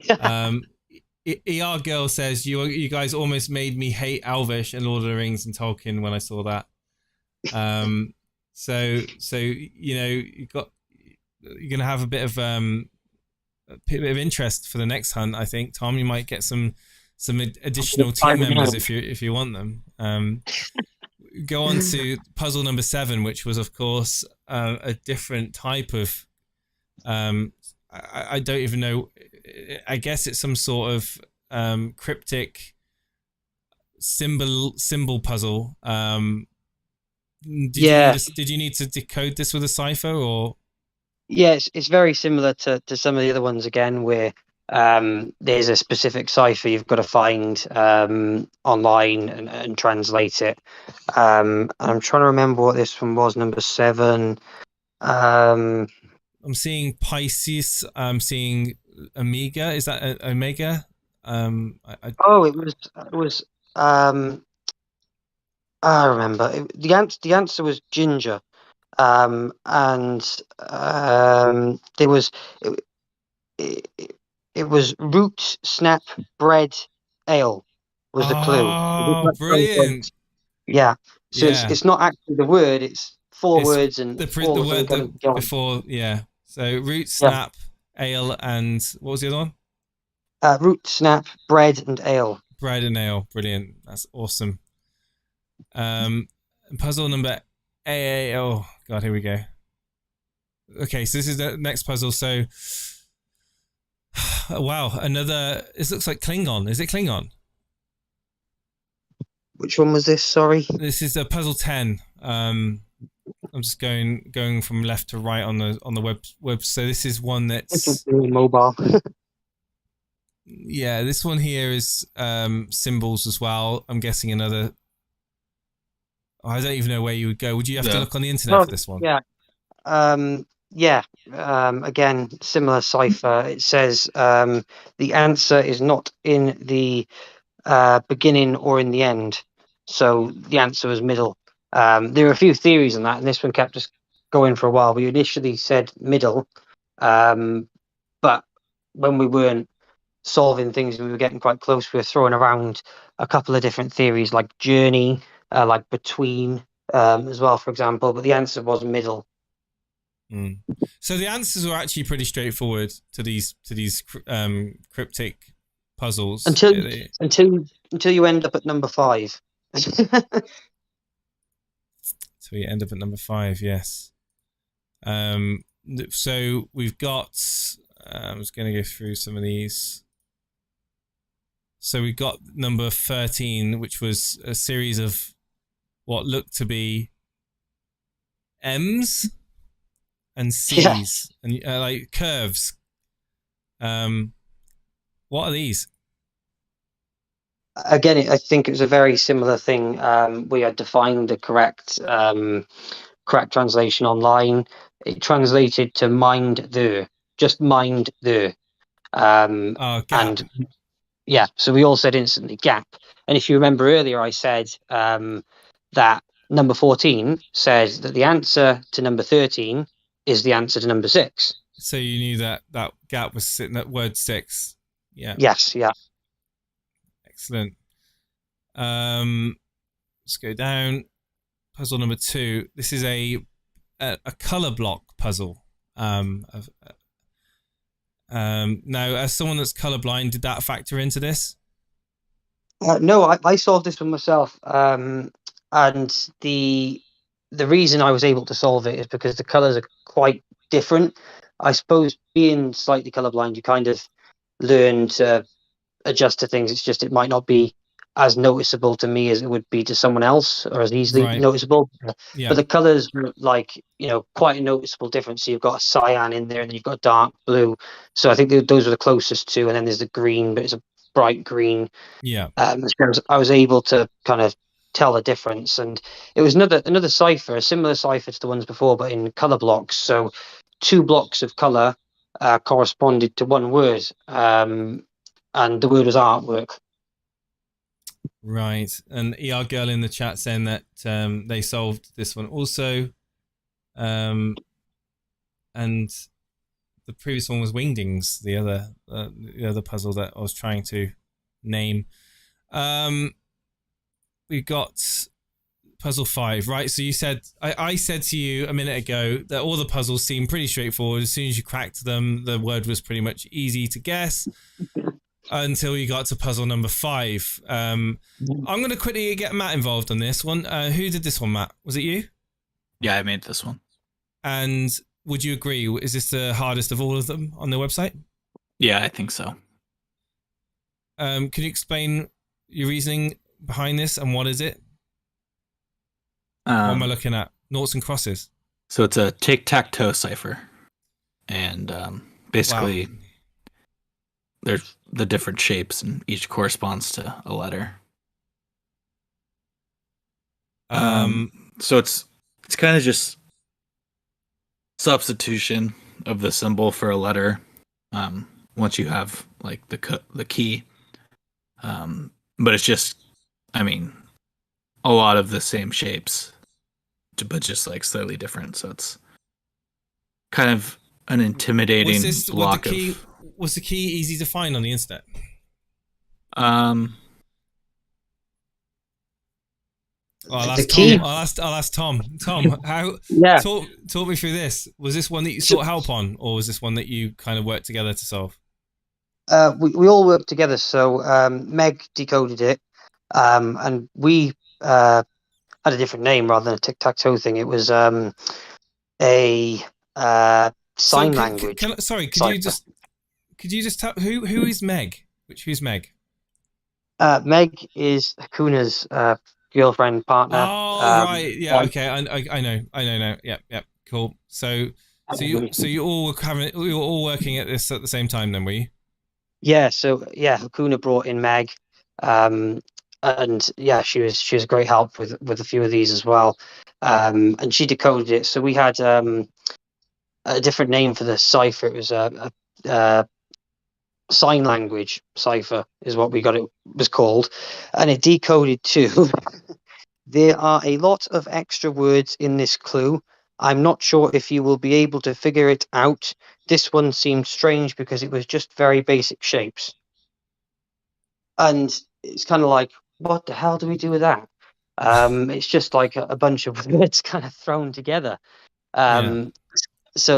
ER Girl says you guys almost made me hate Elvish and Lord of the Rings and Tolkien when I saw that. So you're gonna have a bit of interest for the next hunt. I think Tom, you might get some additional team members if you want them. Go on to puzzle number 7, which was of course a different type of I don't even know. I guess it's some sort of cryptic symbol puzzle. Did you need to decode this with a cipher or? Yes, it's very similar to some of the other ones again, where there's a specific cipher you've got to find online and translate it. I'm trying to remember what this one was, number 7. I'm seeing Pisces. I'm seeing Omega. Is that Omega? It was. I remember the answer was ginger. And there was it was root, snap, bread, ale was the clue. Oh, brilliant! Yeah, so it's not actually the word; it's 4 words and the word before. Yeah, so root, snap, ale, and what was the other one? Root, snap, bread, and ale. Bread and ale, brilliant. That's awesome. Puzzle number oh god, here we go. Okay, so this is the next puzzle. So wow, another. This looks like Klingon. Is it Klingon? Which one was this? Sorry. This is puzzle 10. I'm just going from left to right on the web. So this is one that's mobile. Yeah, this one here is symbols as well. I'm guessing another. I don't even know where you would go. Would you have to look on the internet for this one? Yeah. Again, similar cipher. It says the answer is not in the beginning or in the end. So the answer was middle. There are a few theories on that, and this one kept us going for a while. We initially said middle, but when we weren't solving things, we were getting quite close. We were throwing around a couple of different theories, like journey, like between, as well, for example. But the answer was middle. So the answers were actually pretty straightforward to these cryptic puzzles until you end up at number 5. So we end up at number 5, yes. So we've got. I'm just going to go through some of these. So we got number 13, which was a series of what looked to be M's and C's and like curves. What are these? again, I think it was a very similar thing. We had defined the correct translation online. It translated to mind the, just mind the. Oh, gap. And yeah, so we all said instantly gap. And if you remember earlier, I said that number 14 says that the answer to number 13 is the answer to number 6. So you knew that gap was sitting at word 6. Yeah. Yes, yeah. Excellent. Let's go down. Puzzle number 2. This is a color block puzzle. Now, as someone that's colorblind, did that factor into this? No, I solved this one myself. And the reason I was able to solve it is because the colors are quite different. I suppose being slightly colorblind, you kind of learn to adjust to things. It's just it might not be as noticeable to me as it would be to someone else, or as easily noticeable. Yeah. But the colors were like, quite a noticeable difference. So you've got a cyan in there, and then you've got dark blue. So I think those are the closest to. And then there's the green, but it's a bright green. Yeah. I was able to kind of tell the difference, and it was another cipher, a similar cipher to the ones before, but in color blocks. So 2 blocks of color corresponded to one word, and the word was artwork. Right. And ER Girl in the chat saying that they solved this one also. And the previous one was Wingdings, the other puzzle that I was trying to name. We got puzzle 5, right? So you said, I said to you a minute ago that all the puzzles seemed pretty straightforward. As soon as you cracked them, the word was pretty much easy to guess. Until you got to puzzle number 5. I'm going to quickly get Matt involved on this one. Who did this one, Matt? Was it you? Yeah, I made this one. And would you agree? Is this the hardest of all of them on their website? Yeah, I think so. Can you explain your reasoning behind this and what is it? What am I looking at? Noughts and crosses. So it's a tic-tac-toe cipher. And basically... Wow. There's the different shapes, and each corresponds to a letter. So it's kind of just substitution of the symbol for a letter. Once you have like the key, but it's just, I mean, a lot of the same shapes, but just like slightly different. So it's kind of an intimidating block of. Was the key easy to find on the internet? The key. I'll ask Tom. Tom, how? Yeah. Talk me through this. Was this one that you sought help on, or was this one that you kind of worked together to solve? We all worked together. So Meg decoded it, and we had a different name rather than a tic-tac-toe thing. It was a sign language. Could you just tell who is Meg? Who's Meg? Meg is Hakuna's girlfriend, partner. Oh, right. Yeah. Okay. I know now. Yeah. Cool. So you all were all working at this at the same time, then, were you? Yeah. So yeah, Hakuna brought in Meg, and yeah, she was a great help with a few of these as well, and she decoded it. So we had a different name for the cipher. It was a sign language cipher is what we got it was called, and it decoded to there are a lot of extra words in this clue. I'm not sure if you will be able to figure it out. This one seemed strange because it was just very basic shapes, and it's kind of like, what the hell do we do with that? It's just like a bunch of words kind of thrown together. So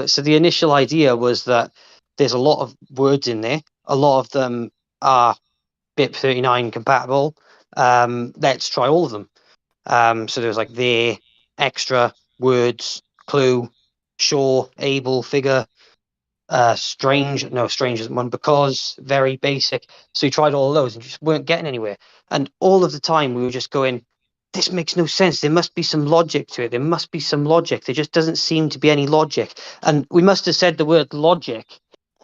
the initial idea was that there's a lot of words in there. A lot of them are BIP39 compatible. Let's try all of them. So there's like there, extra, words, clue, sure, able, figure, strange isn't one, because, very basic. So we tried all of those and just weren't getting anywhere. And all of the time we were just going, this makes no sense. There must be some logic to it. There must be some logic. There just doesn't seem to be any logic. And we must have said the word logic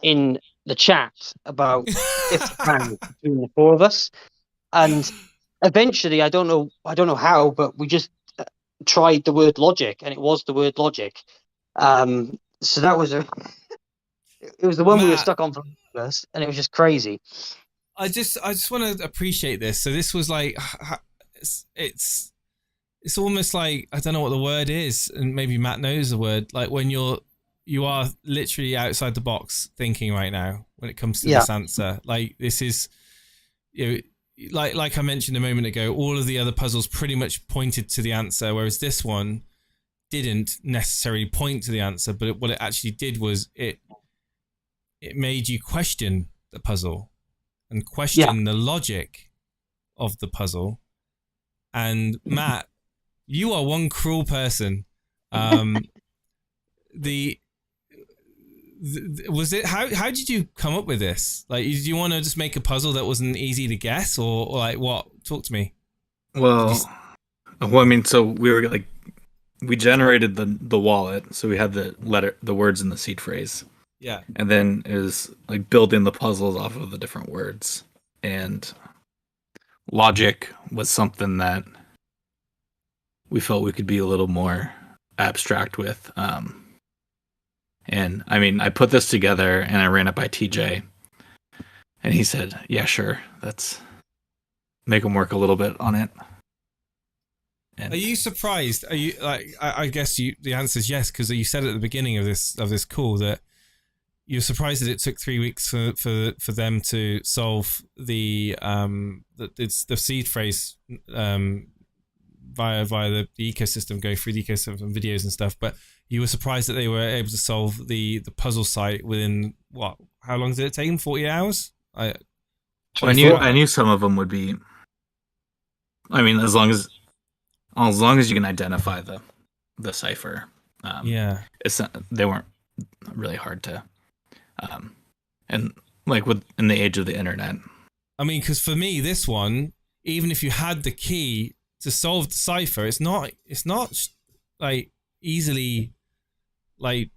in the chat about 50 times between the 4 of us. And eventually, I don't know how, but we just tried the word logic, and it was the word logic. So that was it was the one we were Matt, stuck on for us, and it was just crazy. I just want to appreciate this. So this was like, it's almost like, I don't know what the word is, and maybe Matt knows the word. Like when you are literally outside the box thinking right now when it comes to this answer. Like this is, like I mentioned a moment ago, all of the other puzzles pretty much pointed to the answer, whereas this one didn't necessarily point to the answer, but what it actually did was it made you question the puzzle and question the logic of the puzzle. And Matt, you are one cruel person. Was it how did you come up with this? Like, do you want to just make a puzzle that wasn't easy to guess, or like what? Talk to me. Well, I mean, so we generated the wallet, so we had the words in the seed phrase. Yeah. And then it was like building the puzzles off of the different words. And logic was something that we felt we could be a little more abstract with. And I mean, I put this together and I ran it by TJ. And he said, yeah, sure. Let's make him work a little bit on it. And are you surprised? Are you like? I guess the answer is yes, because you said at the beginning of this call that you're surprised that it took 3 weeks for them to solve the seed phrase via the ecosystem, going through the ecosystem videos and stuff. But you were surprised that they were able to solve the puzzle site within what? How long did it take them? 40 hours? I knew some of them would be. I mean, as long as you can identify the cipher, they weren't really hard to, and like in the age of the internet. I mean, because for me, this one, even if you had the key to solve the cipher, it's not like easily, like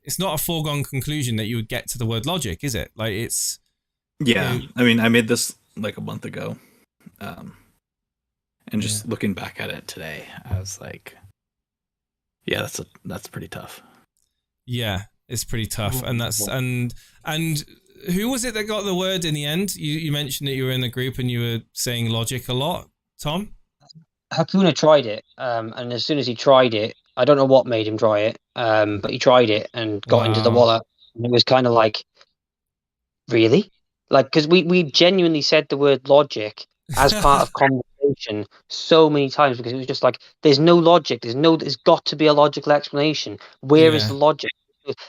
it's not a foregone conclusion that you would get to the word logic, is it? Like it's. Yeah, I mean, I made this like a month ago. And just looking back at it today, I was like, yeah, that's pretty tough. Yeah, it's pretty tough. And that's and who was it that got the word in the end? You mentioned that you were in the group and you were saying logic a lot, Tom? Hakuna tried it, and as soon as he tried it, I don't know what made him try it, but he tried it and got into the wallet. And it was kind of like, really? Like, because we genuinely said the word logic as part of conversation so many times, because it was just like, there's no logic, there's got to be a logical explanation. Where is the logic?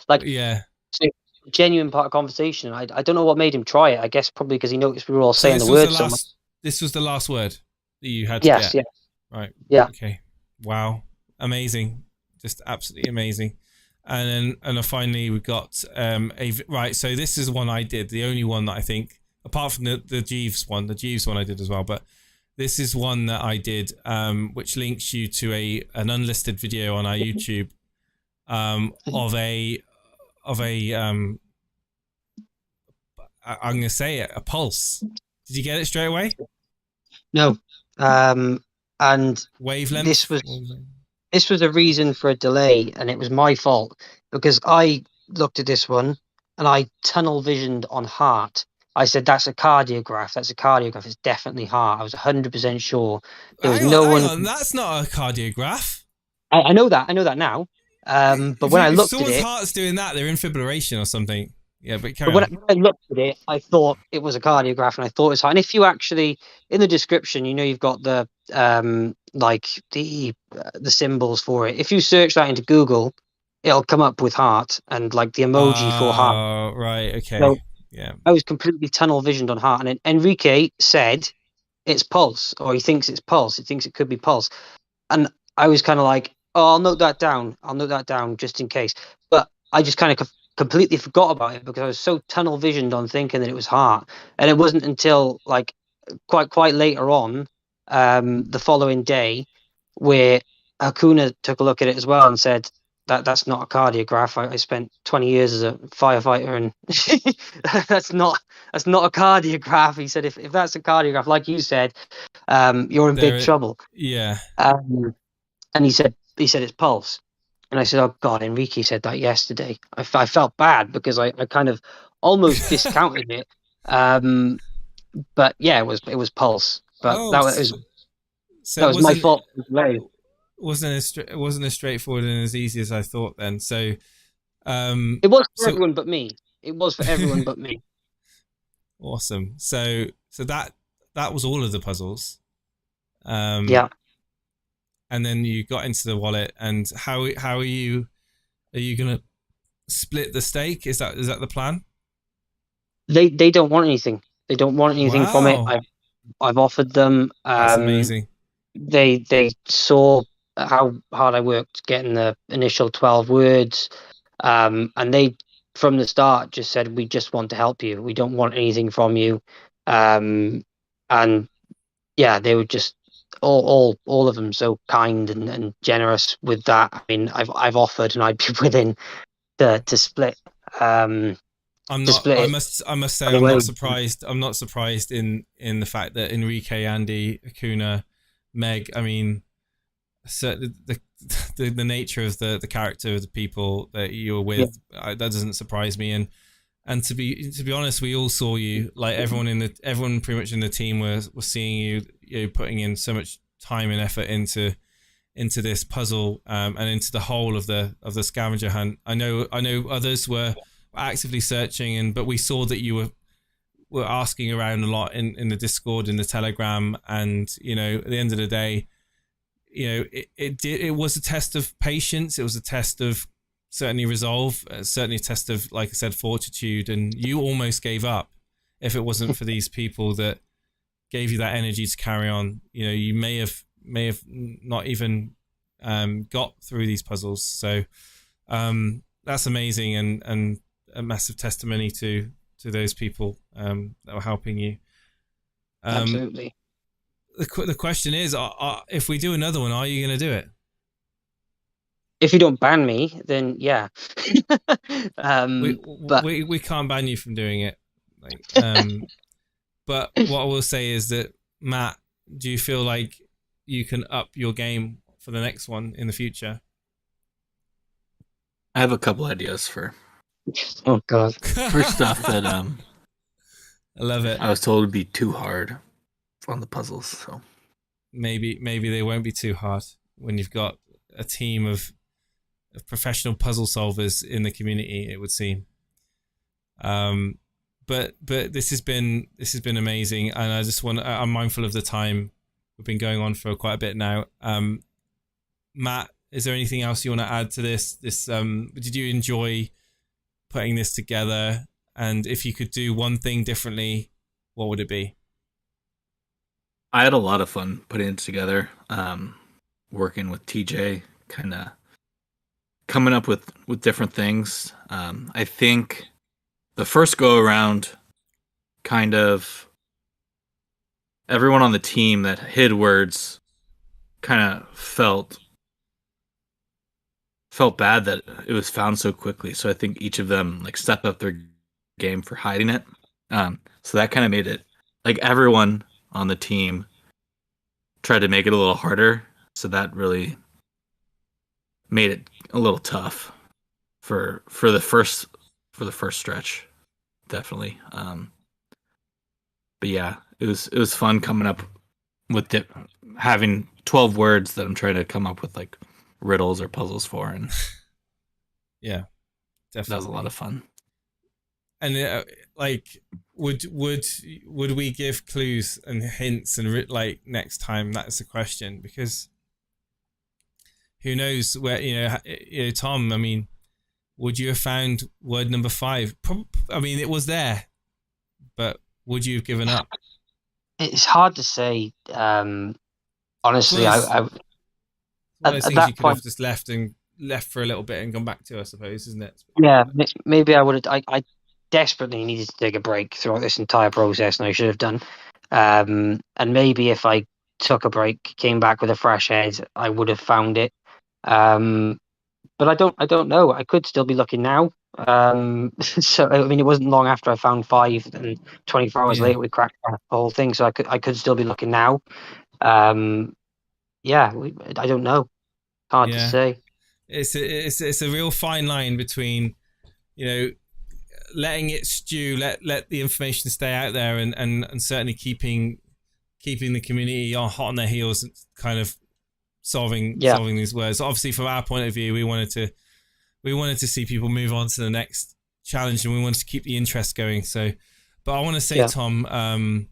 Like, so genuine part of conversation. I don't know what made him try it. I guess probably because he noticed we were all saying the word so much. This was the last word that you had to get. Yes. Right. Yeah. Okay. Wow. Amazing. Just absolutely amazing. And then finally we got right. So this is the one I did, the only one that I think, apart from the Jeeves one I did as well, but this is one that I did, which links you to an unlisted video on our YouTube of a I'm gonna say it, a pulse. Did you get it straight away? No. And wavelength. This was a reason for a delay, and it was my fault because I looked at this one and I tunnel visioned on heart. I said, that's a cardiograph. It's definitely heart. I was 100% sure. There was no one. That's not a cardiograph. I know that now. But when I looked at it, someone's heart's doing that, they're in fibrillation or something. Yeah, but when I looked at it, I thought it was a cardiograph, and I thought it was heart. And if you actually, in the description, you've got the like the symbols for it. If you search that into Google, it'll come up with heart and like the emoji for heart. Oh, right, okay. So yeah, I was completely tunnel visioned on heart, and Enrique said it's pulse, or he thinks it's pulse. He thinks it could be pulse, and I was kind of like, oh, I'll note that down just in case. But I just kind of completely forgot about it because I was so tunnel visioned on thinking that it was heart, and it wasn't until like quite later on, the following day, where Hakuna took a look at it as well and said, that's not a cardiograph. I spent 20 years as a firefighter, and that's not a cardiograph. He said, if that's a cardiograph, like you said, you're in big trouble. Yeah. And he said it's pulse. And I said, oh God, Enrique said that yesterday. I felt bad because I kind of almost discounted it. But yeah, it was pulse. But Oh, that was so that was my fault. it wasn't as straightforward and as easy as I thought then. So It was for everyone but me. It was for everyone but me. Awesome. So that was all of the puzzles. Yeah. And then you got into the wallet, and how are you gonna split the stake? Is that the plan? They don't want anything. They don't want anything from it. I've offered them. That's amazing. They saw how hard I worked getting the initial 12 words, and they from the start just said, we just want to help you. We don't want anything from you. And yeah, they were just all of them so kind and generous with that. I mean, I've offered, and I'd be willing to split. I'm not. I must say, I'm Anyway. not surprised. I'm not surprised in the fact that Enrique, Andy, Acuna, Meg. I mean, certainly the nature of the character of the people that you were with, that doesn't surprise me. And to be honest, we all saw you. Like everyone pretty much in the team was seeing you putting in so much time and effort into this puzzle, and into the whole of the scavenger hunt. I know others were actively searching, but we saw that you were asking around a lot in the Discord, in the Telegram, and at the end of the day, it was a test of patience. It was a test of certainly resolve, certainly a test of, like I said, fortitude. And you almost gave up if it wasn't for these people that gave you that energy to carry on. You may have not even got through these puzzles. So that's amazing, and a massive testimony to those people that were helping you. Absolutely. The question is, if we do another one, are you going to do it? If you don't ban me, then yeah. We can't ban you from doing it. But what I will say is that, Matt, do you feel like you can up your game for the next one in the future? I have a couple ideas for God. for stuff that I love it. I was told would be too hard on the puzzles. So maybe they won't be too hard when you've got a team of professional puzzle solvers in the community, it would seem. But this has been amazing, and I'm mindful of the time. We've been going on for quite a bit now. Matt, is there anything else you want to add to this? Did you enjoy putting this together? And if you could do one thing differently, what would it be? I had a lot of fun putting it together, working with TJ, kind of coming up with different things. I think the first go around, kind of everyone on the team that hid words kind of felt bad that it was found so quickly. So I think each of them stepped up their game for hiding it. So that kind of made it everyone on the team tried to make it a little harder. So that really made it a little tough for the first stretch, definitely. But yeah, it was fun coming up with having 12 words that I'm trying to come up with riddles or puzzles for, and yeah, definitely that was a lot of fun. And would we give clues and hints and next time? That's the question, because who knows where Tom. I mean, would you have found word number 5? I mean, it was there, but would you have given up? It's hard to say. Honestly, I one of those at things that you could point, have just left for a little bit and gone back to, I suppose, isn't it? yeah, maybe I would have. I desperately needed to take a break throughout this entire process, and I should have done. And maybe if I took a break, came back with a fresh head, I would have found it. But but I don't know. I could still be looking now. So I mean, it wasn't long after I found 5, and 24 hours Yeah. later we cracked the whole thing. So I could still be looking now. Yeah, I don't know. Hard to Yeah. say. It's a real fine line between, you know, letting it stew, let the information stay out there, and certainly keeping the community hot on their heels, kind of solving these words. Obviously, from our point of view, we wanted to see people move on to the next challenge, and we wanted to keep the interest going. So, but I want to say, Tom,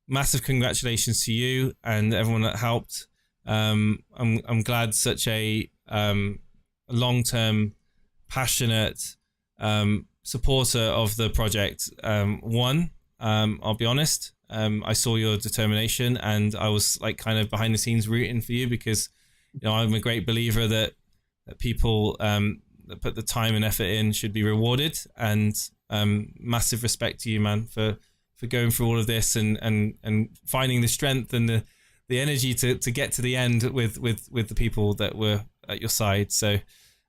massive congratulations to you and everyone that helped. I'm glad such a long-term, passionate supporter of the project won. I'll be honest. I saw your determination, and I was like kind of behind the scenes rooting for you, because, you know, I'm a great believer that people that put the time and effort in should be rewarded. And massive respect to you, man, for going through all of this and finding the strength and the energy to get to the end with the people that were at your side. So,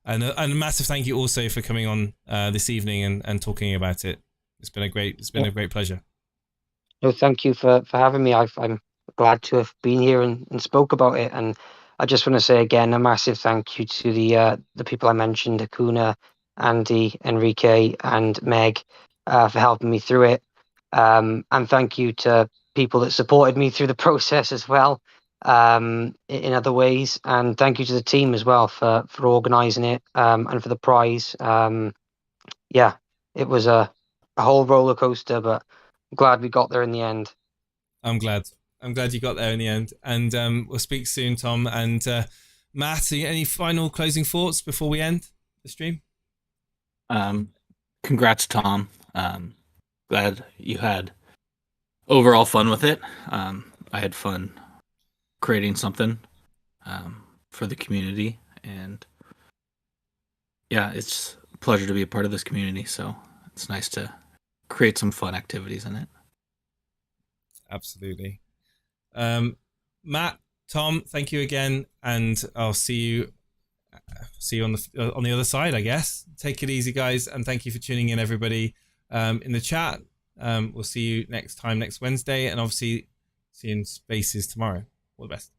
and a massive thank you also for coming on this evening and talking about it. It's been a great pleasure. No, thank you for having me. I'm glad to have been here and spoke about it. And I just want to say again a massive thank you to the people I mentioned, Akuna, Andy, Enrique, and Meg, for helping me through it. And thank you to people that supported me through the process as well, in other ways. And thank you to the team as well for organising it, and for the prize. Yeah, it was a whole roller coaster, but I'm glad we got there in the end. I'm glad you got there in the end. And we'll speak soon, Tom. And Matt, any final closing thoughts before we end the stream? Congrats, Tom. Glad you had overall fun with it. I had fun creating something for the community, and yeah, it's a pleasure to be a part of this community. So it's nice to create some fun activities in it. Absolutely. Matt, Tom, thank you again, and I'll see you on the other side, I guess. Take it easy, guys, and thank you for tuning in, everybody, in the chat. We'll see you next Wednesday, and obviously see you in Spaces tomorrow. All the best.